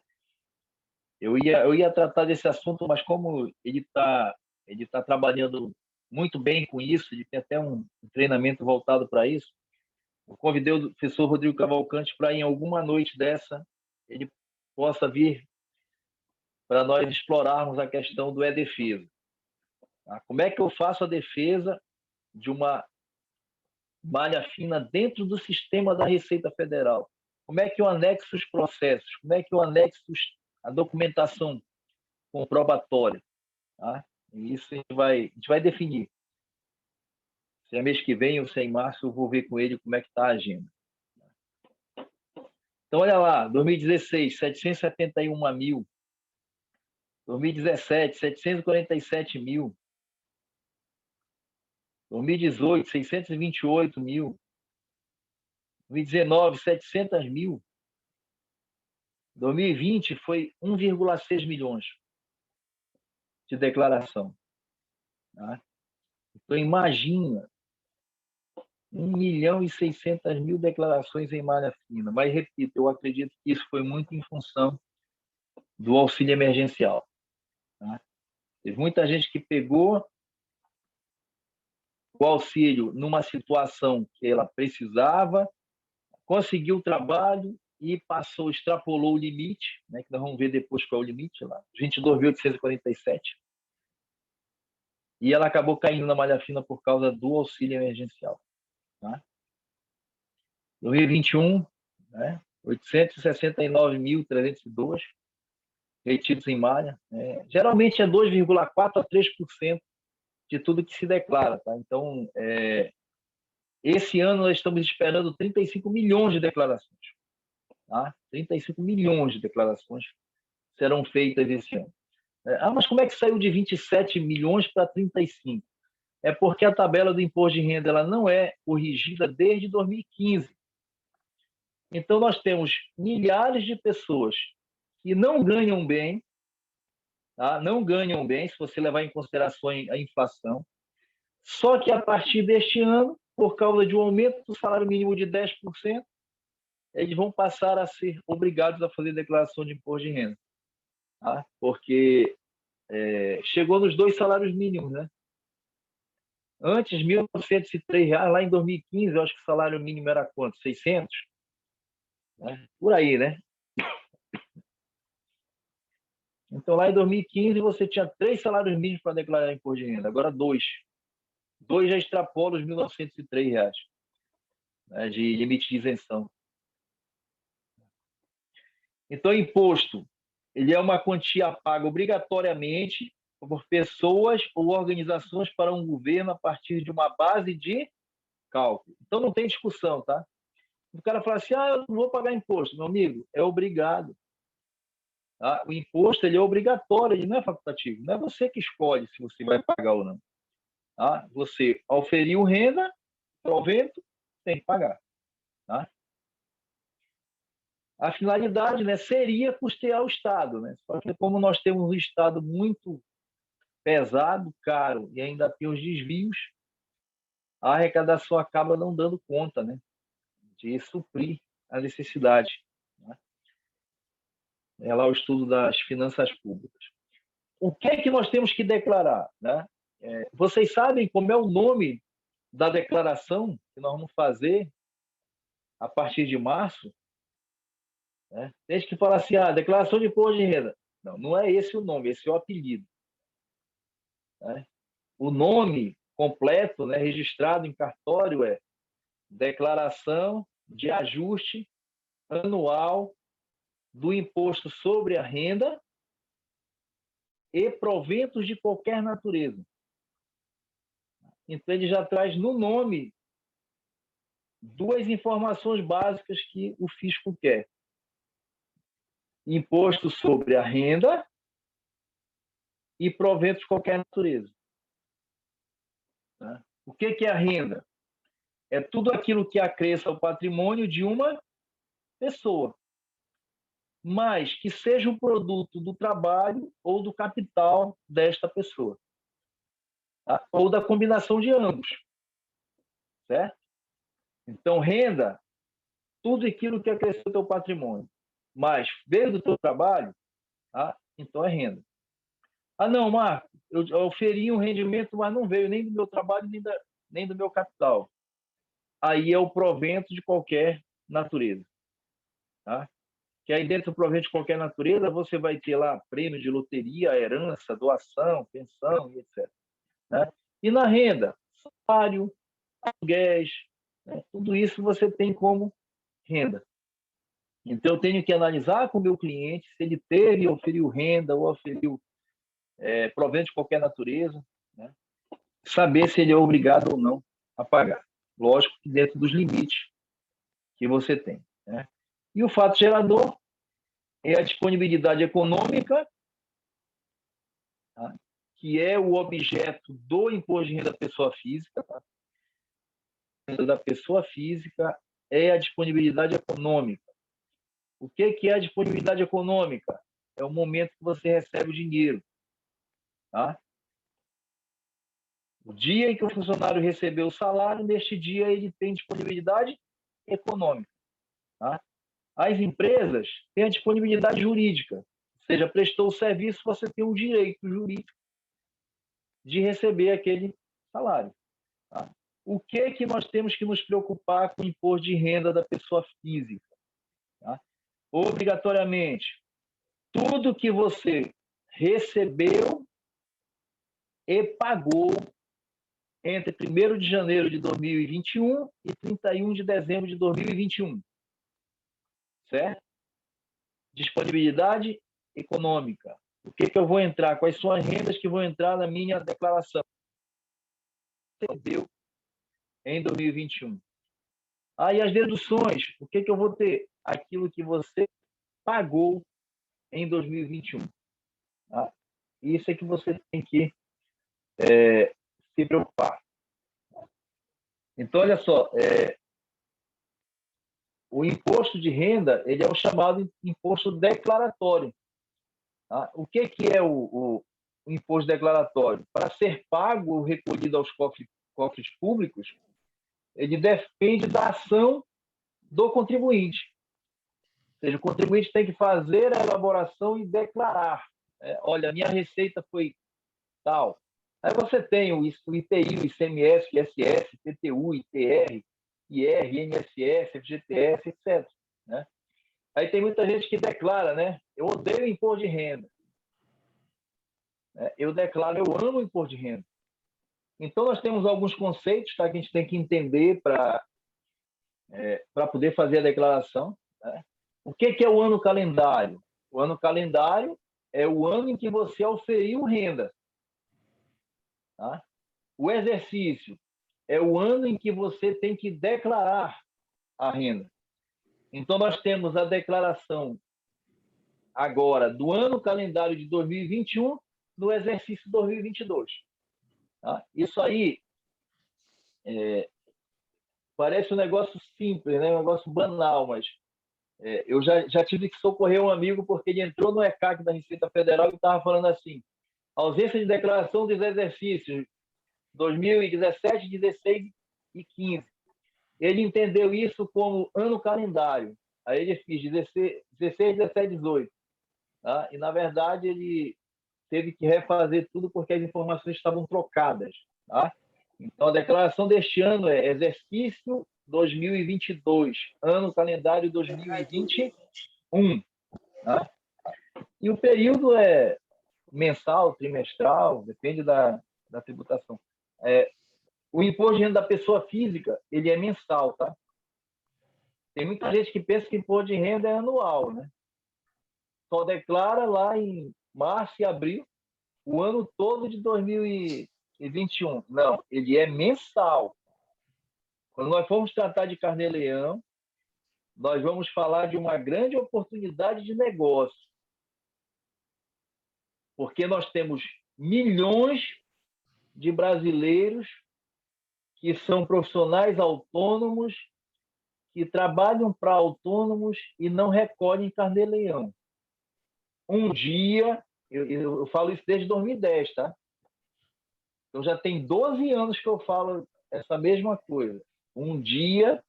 Eu ia tratar desse assunto, mas como ele está ele está trabalhando muito bem com isso, ele tem até um treinamento voltado para isso. Eu convidei o professor Rodrigo Cavalcante para, em alguma noite dessa, ele possa vir para nós explorarmos a questão do e-defesa. Tá? Como é que eu faço a defesa de uma malha fina dentro do sistema da Receita Federal? Como é que eu anexo os processos? Como é que eu anexo a documentação comprobatória? Tá? E isso a gente vai definir. Se é mês que vem ou se é em março, eu vou ver com ele como é que está a agenda. Então, olha lá, 2016, 771 mil. 2017, 747 mil. 2018, 628 mil. 2019, 700 mil. 2020 foi 1,6 milhões de declaração. Tá? Então, imagina, 1.600.000 declarações em malha fina. Mas, repito, eu acredito que isso foi muito em função do auxílio emergencial. Tá? Teve muita gente que pegou o auxílio numa situação que ela precisava, conseguiu o trabalho e passou, extrapolou o limite, né, que nós vamos ver depois qual é o limite lá, 22.847, e ela acabou caindo na malha fina por causa do auxílio emergencial. Tá? 2021, né, 869.302 retidos em malha. Geralmente é 2,4% a 3% de tudo que se declara. Tá? Então, esse ano nós estamos esperando 35 milhões de declarações. Tá? 35 milhões de declarações serão feitas esse ano. Mas como é que saiu de 27 milhões para 35? É porque a tabela do imposto de renda ela não é corrigida desde 2015. Então, nós temos milhares de pessoas que não ganham bem, tá? Não ganham bem, se você levar em consideração a inflação. Só que, a partir deste ano, por causa de um aumento do salário mínimo de 10%, eles vão passar a ser obrigados a fazer declaração de imposto de renda. Tá? Porque chegou nos 2 salários mínimos, né? Antes, R$ 1.903, lá em 2015, eu acho que o salário mínimo era quanto? 600? Né? Por aí, né? Então, lá em 2015, você tinha 3 salários mínimos para declarar imposto de renda, agora 2. 2 já extrapola os R$ 1.903, né, de limite de isenção. Então, imposto, ele é uma quantia paga obrigatoriamente por pessoas ou organizações para um governo a partir de uma base de cálculo. Então, não tem discussão, tá? O cara fala assim, eu não vou pagar imposto. Meu amigo, é obrigado. Tá? O imposto ele é obrigatório, ele não é facultativo. Não é você que escolhe se você vai pagar ou não. Tá? Você auferiu renda, provento, tem que pagar. Tá? A finalidade, né, seria custear o Estado. Né? Só que como nós temos um Estado muito pesado, caro, e ainda tem os desvios, a arrecadação acaba não dando conta, né, de suprir a necessidade. Né? É lá o estudo das finanças públicas. O que é que nós temos que declarar? Né? Vocês sabem como é o nome da declaração que nós vamos fazer a partir de março? Né? Tem gente que fala assim, declaração de imposto de renda. Não, não é esse o nome, esse é o apelido. Né? O nome completo, né, registrado em cartório, é Declaração de Ajuste Anual do Imposto sobre a Renda e Proventos de qualquer natureza. Então, ele já traz no nome 2 informações básicas que o fisco quer. Imposto sobre a renda e proventos de qualquer natureza. Tá? O que é a renda? É tudo aquilo que acresce ao patrimônio de uma pessoa, mas que seja o produto do trabalho ou do capital desta pessoa. Tá? Ou da combinação de ambos. Certo? Então, renda, tudo aquilo que acresce ao teu patrimônio, mas veio do teu trabalho, tá? Então é renda. Ah, não, Marco, eu oferi um rendimento, mas não veio nem do meu trabalho, nem do meu capital. Aí é o provento de qualquer natureza. Tá? Que aí dentro do provento de qualquer natureza, você vai ter lá prêmio de loteria, herança, doação, pensão e etc. Né? E na renda, salário, aluguéis, né? Tudo isso você tem como renda. Então, eu tenho que analisar com o meu cliente se ele teve, oferiu renda ou oferiu provento de qualquer natureza, né? Saber se ele é obrigado ou não a pagar. Lógico que dentro dos limites que você tem. Né? E o fato gerador é a disponibilidade econômica, tá? Que é o objeto do imposto de renda da pessoa física. Tá? A renda da pessoa física é a disponibilidade econômica. O que é a disponibilidade econômica? É o momento que você recebe o dinheiro. Tá? O dia em que o funcionário recebeu o salário, neste dia ele tem disponibilidade econômica. Tá? As empresas têm a disponibilidade jurídica, ou seja, prestou o serviço, você tem o direito jurídico de receber aquele salário. Tá? O que nós temos que nos preocupar com o imposto de renda da pessoa física? Tá? Obrigatoriamente, tudo que você recebeu e pagou entre 1º de janeiro de 2021 e 31 de dezembro de 2021. Certo? Disponibilidade econômica. O que eu vou entrar? Quais são as rendas que vão entrar na minha declaração? Recebeu em 2021. Aí as deduções, o que eu vou ter? Aquilo que você pagou em 2021. Tá? Isso é que você tem que se preocupar. Então, olha só, o imposto de renda ele é o chamado imposto declaratório. Tá? O que é o imposto declaratório? Para ser pago ou recolhido aos cofres públicos, ele depende da ação do contribuinte. Ou seja, o contribuinte tem que fazer a elaboração e declarar. Olha, minha receita foi tal. Aí você tem o IPI, o ICMS, o ISS, IPTU, ITR, IR, INSS, FGTS, etc. Né? Aí tem muita gente que declara, né? Eu odeio imposto de renda. Eu declaro, eu amo imposto de renda. Então, nós temos alguns conceitos, tá, que a gente tem que entender para poder fazer a declaração. Né? O que é o ano calendário? O ano calendário é o ano em que você oferiu renda. Tá? O exercício é o ano em que você tem que declarar a renda. Então, nós temos a declaração agora do ano calendário de 2021 no exercício 2022. Tá? Isso aí parece um negócio simples, né? Um negócio banal, mas eu já tive que socorrer um amigo porque ele entrou no ECAC da Receita Federal e estava falando assim, ausência de declaração dos exercícios 2017, 16 e 15. Ele entendeu isso como ano calendário. Aí ele fez 16, 17, 18. Tá? E, na verdade, ele teve que refazer tudo porque as informações estavam trocadas. Tá? Então, a declaração deste ano é exercício 2022, ano calendário 2021. Tá? E o período é mensal, trimestral, depende da tributação. O imposto de renda da pessoa física, ele é mensal, tá? Tem muita gente que pensa que imposto de renda é anual, né? Só declara lá em março e abril, o ano todo de 2021. Não, ele é mensal. Quando nós formos tratar de carnê-leão, nós vamos falar de uma grande oportunidade de negócio. Porque nós temos milhões de brasileiros que são profissionais autônomos, que trabalham para autônomos e não recolhem carnê-leão. Um dia, eu falo isso desde 2010, tá? Então já tem 12 anos que eu falo essa mesma coisa. Um dia,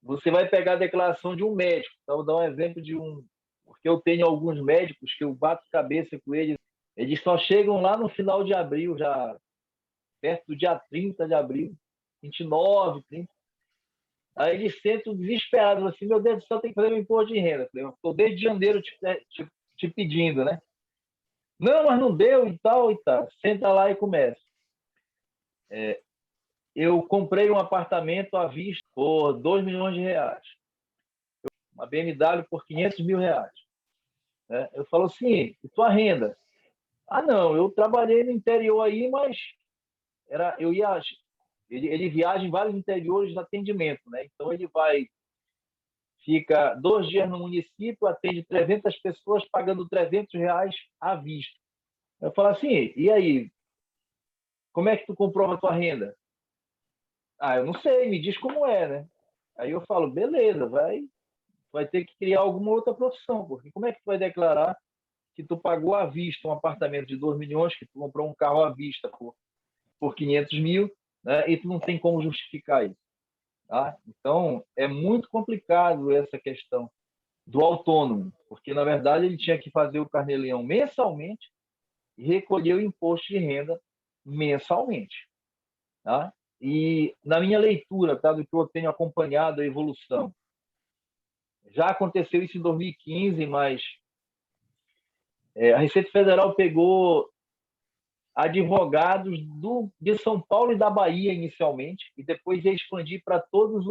você vai pegar a declaração de um médico. Então, vou dar um exemplo de porque eu tenho alguns médicos que eu bato cabeça com eles Eles só chegam lá no final de abril, já perto do dia 30 de abril, 29, 30. Aí eles sentam desesperados, assim, meu Deus do céu, tem que fazer meu imposto de renda. Eu estou desde janeiro te pedindo, né? Não, mas não deu e tal e tal. Senta lá e começa. Eu comprei um apartamento à vista por 2 milhões de reais. Uma BMW por 500 mil reais. Né? Eu falo assim, e tua renda? Ah, não, eu trabalhei no interior aí, mas eu ia... Ele viaja em vários interiores de atendimento, né? Então ele fica 2 dias no município, atende 300 pessoas, pagando 300 reais à vista. Eu falo assim, e aí? Como é que tu comprova a tua renda? Ah, eu não sei, me diz como é, né? Aí eu falo, beleza, vai ter que criar alguma outra profissão, porque como é que tu vai declarar que tu pagou à vista um apartamento de 2 milhões, que tu comprou um carro à vista por 500 mil, né? E tu não tem como justificar isso, tá? Então, é muito complicado essa questão do autônomo, porque, na verdade, ele tinha que fazer o carnê-leão mensalmente e recolher o imposto de renda mensalmente, tá? E na minha leitura, tá, do que eu tenho acompanhado a evolução, já aconteceu isso em 2015, mas a Receita Federal pegou advogados de São Paulo e da Bahia inicialmente, e depois ia expandir para todos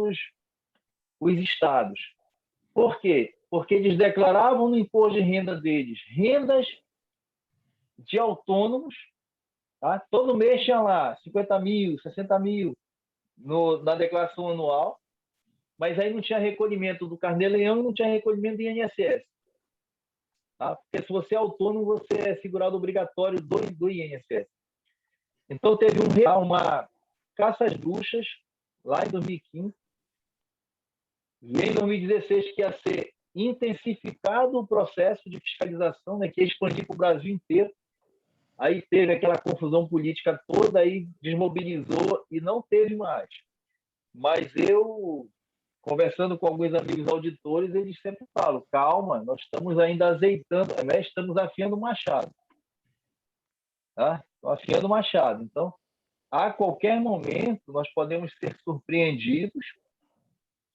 os estados. Por quê? Porque eles declaravam no imposto de renda deles rendas de autônomos, tá? Todo mês tinha lá 50 mil, 60 mil na declaração anual, mas aí não tinha recolhimento do Carnê-Leão e não tinha recolhimento do INSS. Tá? Porque se você é autônomo, você é segurado obrigatório do INSS. Então, teve uma caça às bruxas lá em 2015, e em 2016 que ia ser intensificado o processo de fiscalização, né, que ia expandir para o Brasil inteiro. Aí teve aquela confusão política toda, aí desmobilizou e não teve mais. Mas eu, conversando com alguns amigos auditores, eles sempre falam, calma, nós estamos ainda azeitando, né? Estamos afiando o machado. Tá? Afiando o machado. Então, a qualquer momento, nós podemos ser surpreendidos.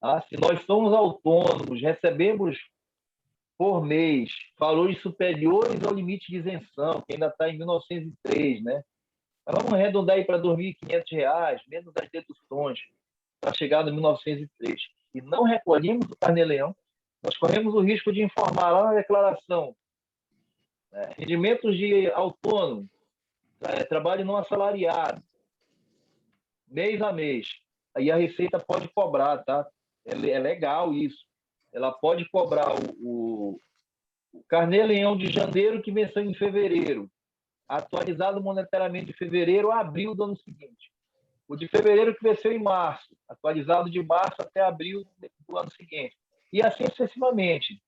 Tá? Se nós somos autônomos, recebemos por mês valores superiores ao limite de isenção, que ainda está em 1903, né? Vamos arredondar aí para R$ 2.500, menos as deduções, para chegar no 1903. E não recolhemos o Carnê-Leão, nós corremos o risco de informar lá na declaração rendimentos de autônomo, trabalho não assalariado, mês a mês. Aí a Receita pode cobrar, tá? É legal isso. Ela pode cobrar o Carnê-Leão de janeiro que venceu em fevereiro, atualizado monetariamente de fevereiro a abril do ano seguinte. O de fevereiro que venceu em março, atualizado de março até abril do ano seguinte. E assim sucessivamente.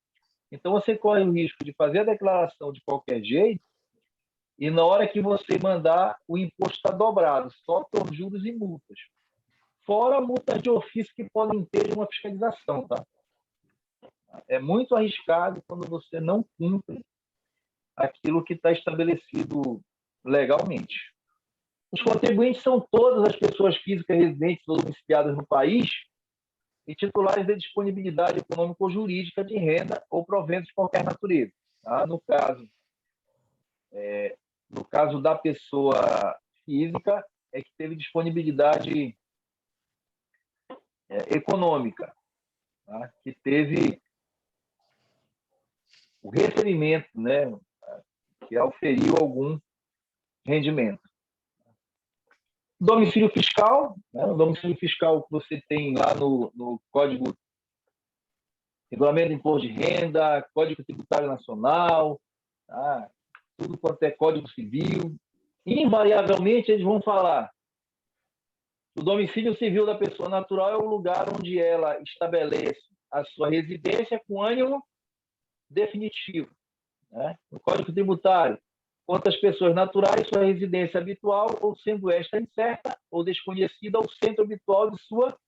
Então, você corre o risco de fazer a declaração de qualquer jeito e na hora que você mandar, o imposto está dobrado, só por juros e multas. Fora multas de ofício que podem ter de uma fiscalização, tá? É muito arriscado quando você não cumpre aquilo que está estabelecido legalmente. Os contribuintes são todas as pessoas físicas residentes ou domiciliadas no país e titulares de disponibilidade econômica ou jurídica de renda ou proventos de qualquer natureza. Tá? No caso da pessoa física, é que teve disponibilidade econômica, tá? Que teve o recebimento, né? Que auferiu algum rendimento. Domicílio fiscal, né? O domicílio fiscal que você tem lá no Código Regulamento de Imposto de Renda, Código Tributário Nacional, tá? Tudo quanto é Código Civil. Invariavelmente, eles vão falar o domicílio civil da pessoa natural é o lugar onde ela estabelece a sua residência com ânimo definitivo. Né? No Código Tributário, quantas pessoas naturais sua residência habitual, ou sendo esta incerta ou desconhecida, ao centro habitual de sua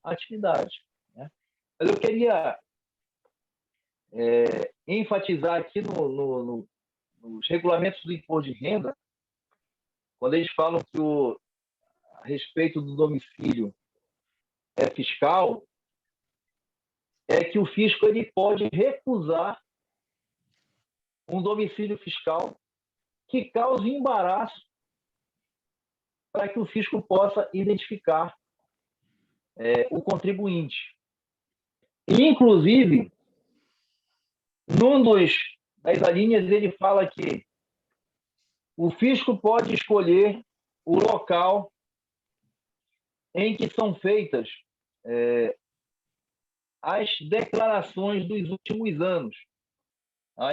atividade. Né? Mas eu queria enfatizar aqui nos regulamentos do imposto de renda, quando eles falam que a respeito do domicílio é fiscal, é que o fisco ele pode recusar um domicílio fiscal que cause embaraço para que o fisco possa identificar o contribuinte. E, inclusive, num das alíneas, ele fala que o fisco pode escolher o local em que são feitas as declarações dos últimos anos.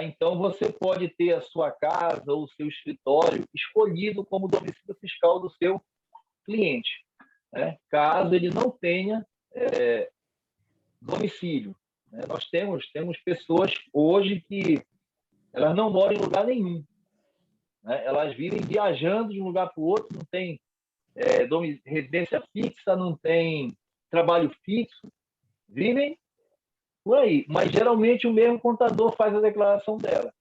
Então, você pode ter a sua casa ou o seu escritório escolhido como domicílio fiscal do seu cliente, né? Caso ele não tenha domicílio. Nós temos pessoas hoje que elas não moram em lugar nenhum, né? Elas vivem viajando de um lugar para o outro, não tem residência fixa, não tem trabalho fixo, vivem por aí. Mas, geralmente, o mesmo contador faz a declaração dela.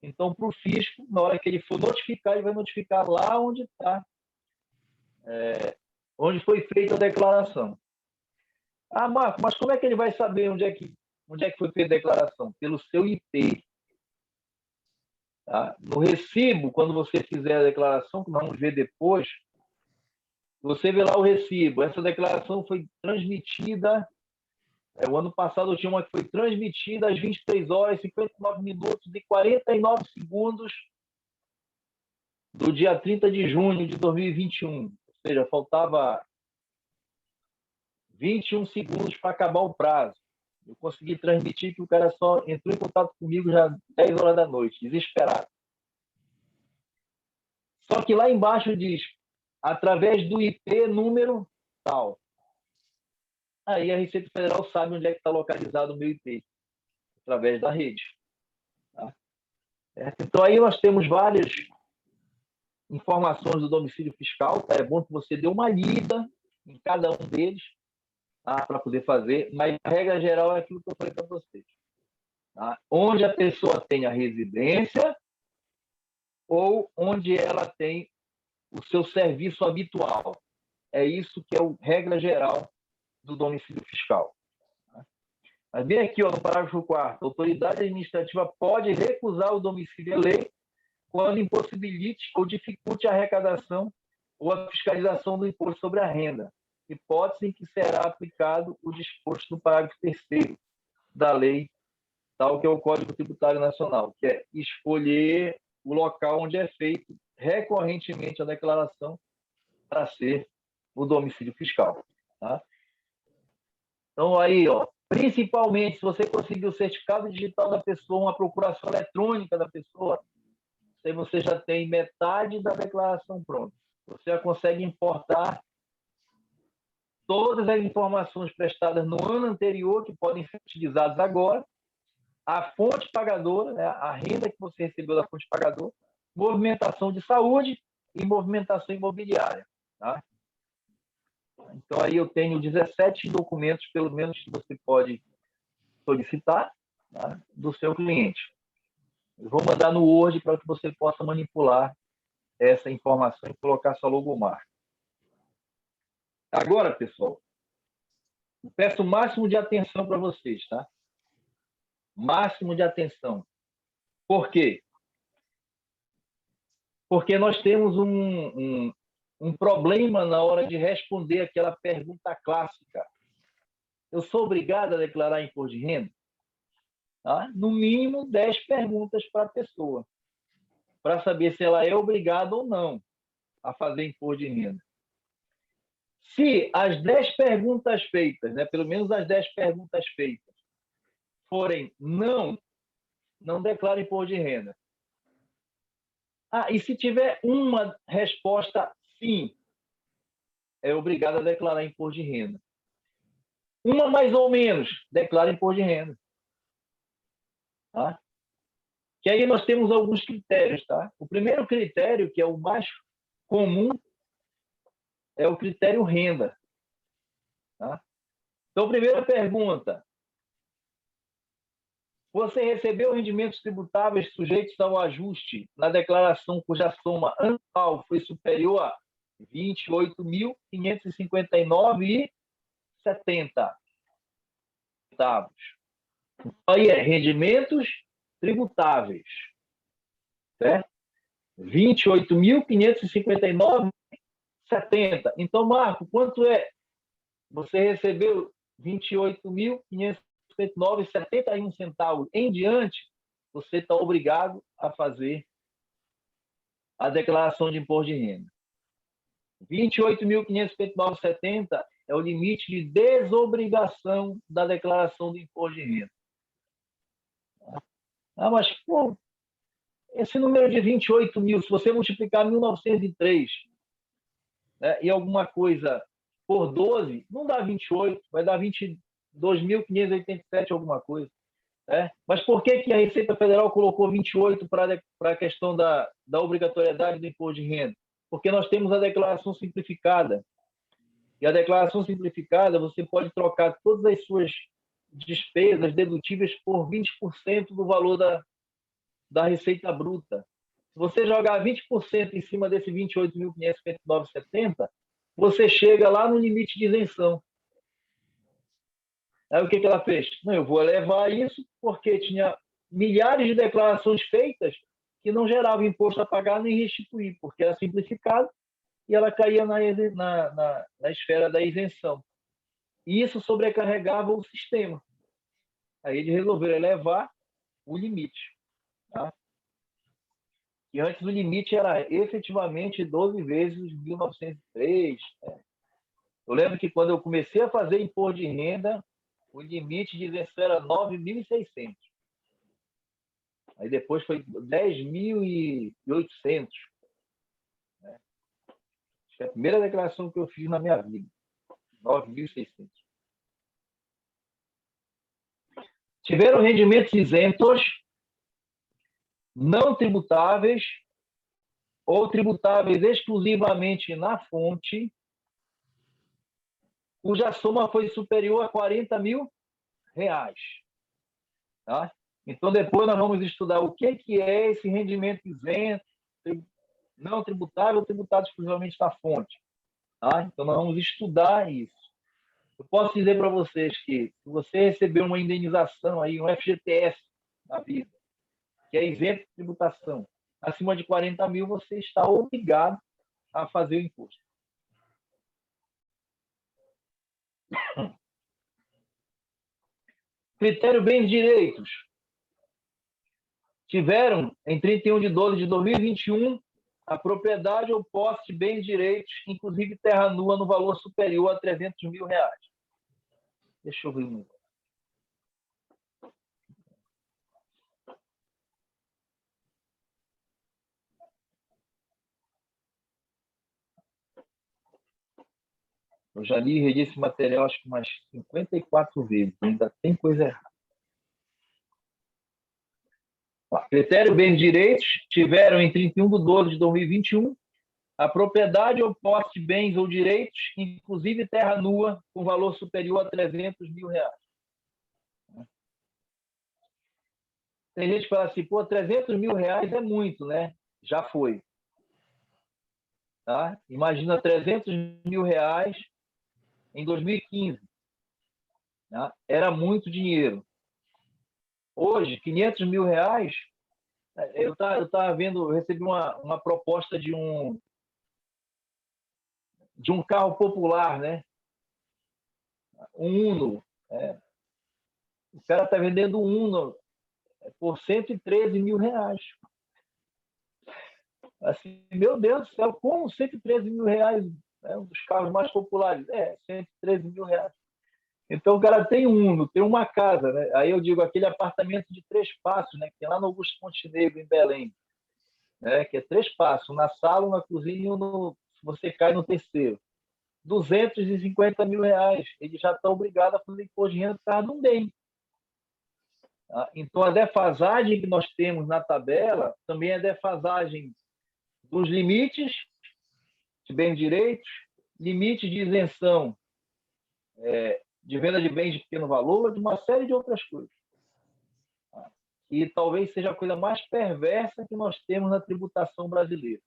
Então, para o fisco, na hora que ele for notificar, ele vai notificar lá onde está, onde foi feita a declaração. Ah, Marco, mas como é que ele vai saber onde é que foi feita a declaração? Pelo seu IP. Tá? No recibo, quando você fizer a declaração, que nós vamos ver depois, você vê lá o recibo. Essa declaração foi transmitida. O ano passado eu tinha uma que foi transmitida às 23 horas, 59 minutos e 49 segundos do dia 30 de junho de 2021. Ou seja, faltava 21 segundos para acabar o prazo. Eu consegui transmitir que o cara só entrou em contato comigo já 10 horas da noite, desesperado. Só que lá embaixo diz, através do IP número tal. Aí a Receita Federal sabe onde é que está localizado o meu IP, através da rede. Tá? Então, aí nós temos várias informações do domicílio fiscal. Tá? É bom que você dê uma lida em cada um deles, tá? Para poder fazer, mas a regra geral é aquilo que eu falei para vocês. Tá? Onde a pessoa tem a residência ou onde ela tem o seu serviço habitual. É isso que é a regra geral do domicílio fiscal. Mas bem aqui, no parágrafo 4º, a autoridade administrativa pode recusar o domicílio em lei quando impossibilite ou dificulte a arrecadação ou a fiscalização do imposto sobre a renda, hipótese em que será aplicado o disposto no parágrafo 3º da lei, tal que é o Código Tributário Nacional, que é escolher o local onde é feito recorrentemente a declaração para ser o domicílio fiscal. Tá? Então, aí, principalmente, se você conseguir o certificado digital da pessoa, uma procuração eletrônica da pessoa, aí você já tem metade da declaração pronta. Você já consegue importar todas as informações prestadas no ano anterior, que podem ser utilizadas agora, a fonte pagadora, né, a renda que você recebeu da fonte pagadora, movimentação de saúde e movimentação imobiliária. Tá? Então, aí eu tenho 17 documentos, pelo menos, que você pode solicitar, tá, do seu cliente. Eu vou mandar no Word para que você possa manipular essa informação e colocar sua logomarca. Agora, pessoal, eu peço o máximo de atenção para vocês, tá? Máximo de atenção. Por quê? Porque nós temos um problema na hora de responder aquela pergunta clássica. Eu sou obrigado a declarar imposto de renda? Tá? No mínimo 10 perguntas para a pessoa, para saber se ela é obrigada ou não a fazer imposto de renda. Se as 10 perguntas feitas, né, pelo menos as 10 perguntas feitas, forem não declara imposto de renda. E se tiver uma resposta sim, é obrigado a declarar imposto de renda. Uma mais ou menos, declara imposto de renda. Tá? Que aí nós temos alguns critérios. Tá? O primeiro critério, que é o mais comum, é o critério renda. Tá? Então, primeira pergunta. Você recebeu rendimentos tributáveis sujeitos ao ajuste na declaração cuja soma anual foi superior a R$ 28.559,70. Aí é rendimentos tributáveis, certo? R$ 28.559,70. Então, Marco, quanto é? Você recebeu R$ 28.559,71 em diante, você está obrigado a fazer a declaração de imposto de renda. R$ 28.559,70 é o limite de desobrigação da declaração do imposto de renda. Mas, pô, esse número de 28 mil, se você multiplicar 1.903, né, e alguma coisa por 12, não dá 28, vai dar 22.587 alguma coisa. Né? Mas por que a Receita Federal colocou 28 para a questão da obrigatoriedade do imposto de renda? Porque nós temos a declaração simplificada. E a declaração simplificada, você pode trocar todas as suas despesas dedutíveis por 20% do valor da receita bruta. Se você jogar 20% em cima desse 28.559,70, você chega lá no limite de isenção. Aí o que ela fez? Não, eu vou elevar isso porque tinha milhares de declarações feitas que não geravam imposto a pagar nem restituir, porque era simplificado e ela caía na esfera da isenção. E isso sobrecarregava o sistema. Aí eles resolveram elevar o limite. Tá? E antes o limite era efetivamente 12 vezes 1.903. Né? Eu lembro que quando eu comecei a fazer imposto de renda, o limite de isenção era 9.600. Aí depois foi 10.800. Né? Acho que é a primeira declaração que eu fiz na minha vida. 9.600. Tiveram rendimentos isentos, não tributáveis ou tributáveis exclusivamente na fonte, cuja soma foi superior a R$ 40 mil. Tá? Então, depois nós vamos estudar o que é esse rendimento isento, não tributável ou tributado exclusivamente na fonte. Tá? Então, nós vamos estudar isso. Eu posso dizer para vocês que se você receber uma indenização, aí, um FGTS na vida, que é isento de tributação, acima de 40 mil, você está obrigado a fazer o imposto. Critério bens e direitos. Tiveram, em 31 de 12 de 2021, a propriedade ou posse de bens e direitos, inclusive terra nua, no valor superior a R$ 300 mil. Deixa eu ver um. Eu já li e reli esse material acho que umas 54 vezes, ainda tem coisa errada. Critério bens e direitos tiveram em 31 de 12 de 2021 a propriedade ou posse de bens ou direitos, inclusive terra nua, com valor superior a R$ 300 mil. Tem gente que fala assim, pô, R$ 300 mil é muito, né? Já foi. Tá? Imagina R$ 300 mil em 2015. Tá? Era muito dinheiro. Hoje, R$ 500 mil, eu estava vendo, eu recebi uma proposta de um carro popular, né? Um Uno. O cara está vendendo um Uno por R$ 113 mil. Assim, meu Deus do céu, como R$ 113 mil? É um dos carros mais populares. R$ 113 mil. Então, o cara tem um Uno, tem uma casa, né? Aí eu digo, aquele apartamento de 3 passos, né? Que tem lá no Augusto Montenegro, em Belém, né? Que é 3 passos, na sala, na cozinha, você cai no terceiro. R$ 250 mil. Ele já está obrigado a fazer imposto de renda por causa de um bem. Tá? Então, a defasagem que nós temos na tabela também é defasagem dos limites de bens e direitos, limites de isenção de venda de bens de pequeno valor, de uma série de outras coisas. que talvez seja a coisa mais perversa que nós temos na tributação brasileira.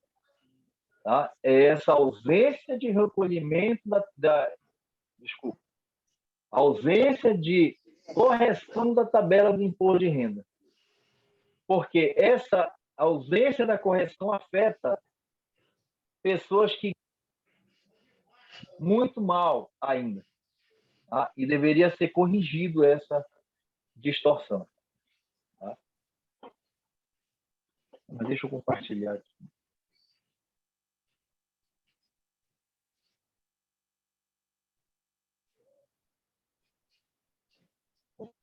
Tá? É essa ausência de recolhimento desculpa, ausência de correção da tabela do imposto de renda. Porque essa ausência da correção afeta pessoas que muito mal ainda. Tá? E deveria ser corrigido essa distorção. Tá? Mas deixa eu compartilhar aqui.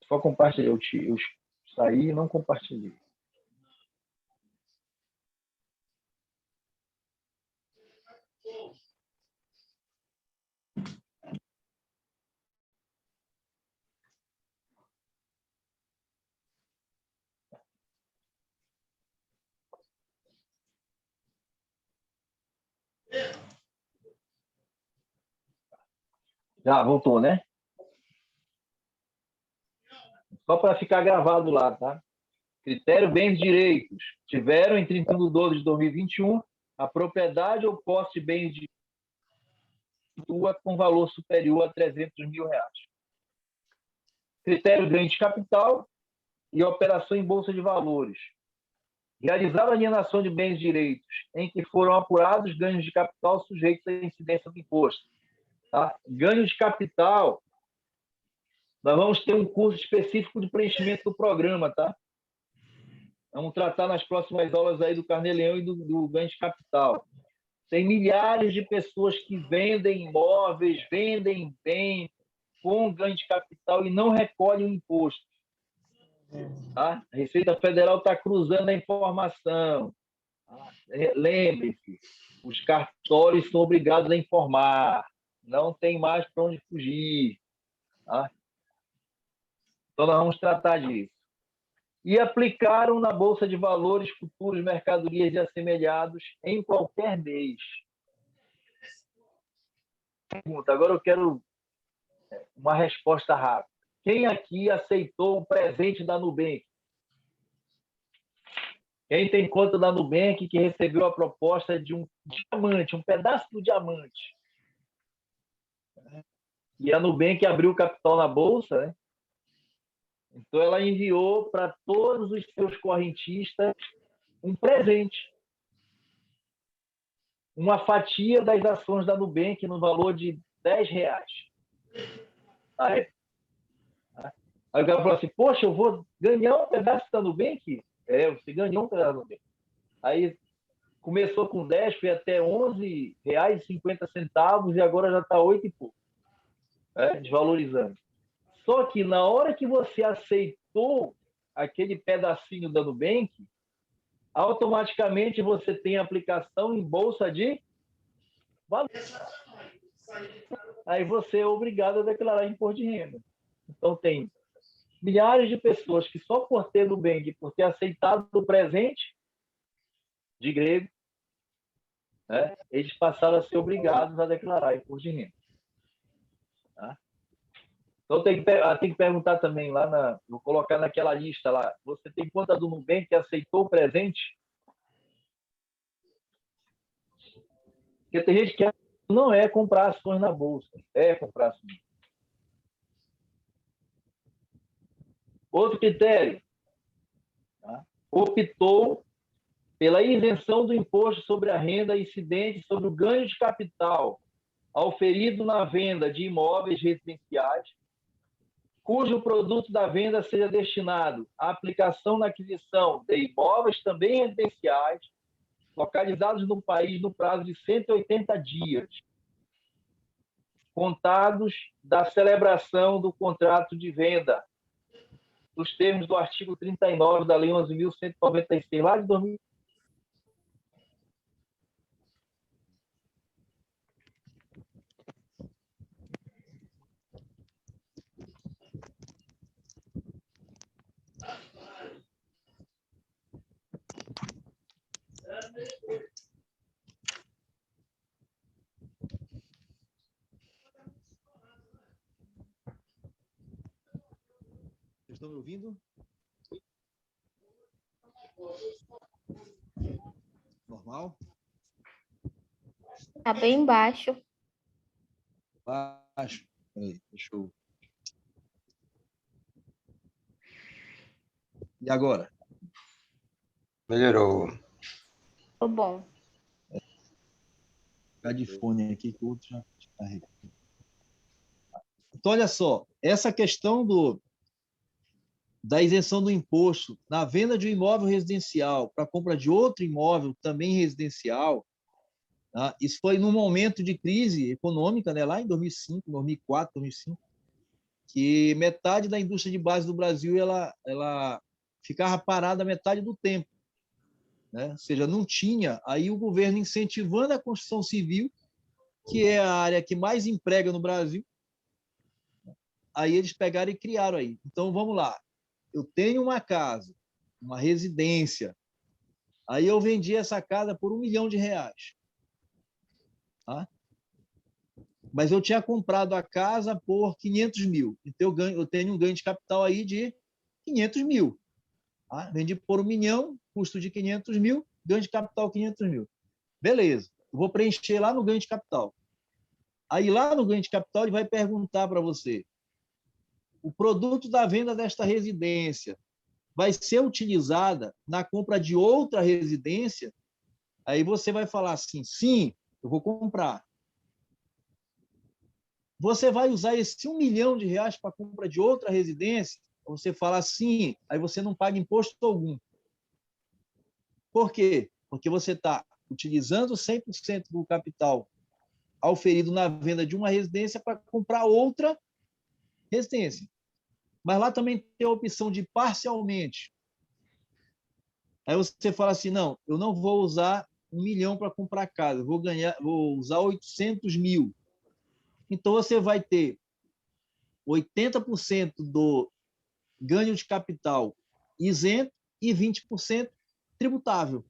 Só compartilhei. Eu saí e não compartilhei. Já voltou, né? Só para ficar gravado lá, tá? Critério bens e direitos. Tiveram em 31 de 12 de 2021 a propriedade ou posse de bens de com valor superior a R$300 mil. Critério ganho de capital e operação em bolsa de valores. Realizar a alienação de bens e direitos em que foram apurados ganhos de capital sujeitos à incidência do imposto. Tá? Ganho de capital, nós vamos ter um curso específico de preenchimento do programa, tá? Vamos tratar nas próximas aulas aí do Carnê-Leão e do ganho de capital. Tem milhares de pessoas que vendem imóveis, vendem bem com ganho de capital e não recolhem o imposto. Tá? A Receita Federal está cruzando a informação. Tá? Lembre-se, os cartórios são obrigados a informar. Não tem mais para onde fugir. Tá? Então, nós vamos tratar disso. E aplicaram na Bolsa de Valores futuros, mercadorias e assemelhados em qualquer mês. Pergunta, agora eu quero uma resposta rápida. Quem aqui aceitou um presente da Nubank? Quem tem conta da Nubank que recebeu a proposta de um diamante, um pedaço do diamante? E a Nubank abriu o capital na Bolsa, né? Então, ela enviou para todos os seus correntistas um presente. Uma fatia das ações da Nubank no valor de R$10. Aí o cara falou assim, poxa, eu vou ganhar um pedaço da Nubank? Você ganhou um pedaço da Nubank. Aí começou com 10, foi até R$11,50 e agora já está 8 e pouco. Desvalorizando. Só que na hora que você aceitou aquele pedacinho da Nubank, automaticamente você tem aplicação em bolsa de valores. Aí você é obrigado a declarar imposto de renda. Então, tem milhares de pessoas que só por ter Nubank, por ter aceitado o presente de grego, né, eles passaram a ser obrigados a declarar imposto de renda. Tá? Então, tem que perguntar também lá, vou colocar naquela lista lá, você tem conta do Nubank que aceitou o presente? Porque tem gente que não é comprar ações na Bolsa, é comprar ações. Outro critério, tá? Optou pela isenção do imposto sobre a renda incidente sobre o ganho de capital auferido na venda de imóveis residenciais, cujo produto da venda seja destinado à aplicação na aquisição de imóveis também residenciais, localizados no país no prazo de 180 dias, contados da celebração do contrato de venda, nos termos do artigo 39 da Lei 11.196, lá de 2000. Estão me ouvindo? Normal? Tá bem baixo. Baixo. Peraí, deixa eu... E agora? Melhorou. Tô bom. Ficar de fone aqui que o outro já carrega. Então, olha só, essa questão da isenção do imposto na venda de um imóvel residencial para a compra de outro imóvel também residencial, tá? Isso foi num momento de crise econômica, né, lá em 2005, 2004, 2005, que metade da indústria de base do Brasil ela ficava parada metade do tempo, né? Ou seja, não tinha. Aí o governo incentivando a construção civil, que é a área que mais emprega no Brasil, aí eles pegaram e criaram aí. Então, vamos lá. Eu tenho uma casa, uma residência, aí eu vendi essa casa por R$ 1 milhão. Tá? Mas eu tinha comprado a casa por 500 mil. Então, eu tenho um ganho de capital aí de 500 mil. Tá? Vendi por 1 milhão, custo de 500 mil, ganho de capital 500 mil. Beleza. Eu vou preencher lá no ganho de capital. Aí, lá no ganho de capital, ele vai perguntar para você: o produto da venda desta residência vai ser utilizada na compra de outra residência? Aí você vai falar assim: sim, eu vou comprar. Você vai usar esse R$ 1 milhão para a compra de outra residência? Você fala sim, aí você não paga imposto algum. Por quê? Porque você está utilizando 100% do capital auferido na venda de uma residência para comprar outra residência. Mas lá também tem a opção de parcialmente. Aí você fala assim: não, eu não vou usar 1 milhão para comprar casa, vou usar 800 mil. Então você vai ter 80% do ganho de capital isento e 20% tributável.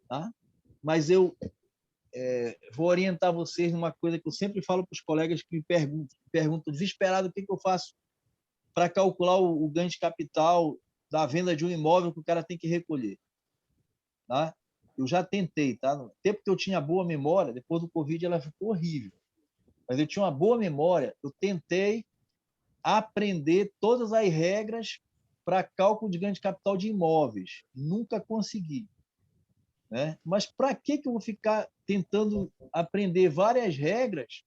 Tá? Mas eu vou orientar vocês numa coisa que eu sempre falo para os colegas que me perguntam desesperado o que eu faço para calcular o ganho de capital da venda de um imóvel que o cara tem que recolher. Tá? Eu já tentei, tá? No tempo que eu tinha boa memória, depois do Covid ela ficou horrível. Mas eu tinha uma boa memória, eu tentei aprender todas as regras para cálculo de ganho de capital de imóveis. Nunca consegui. Né? Mas para que eu vou ficar tentando aprender várias regras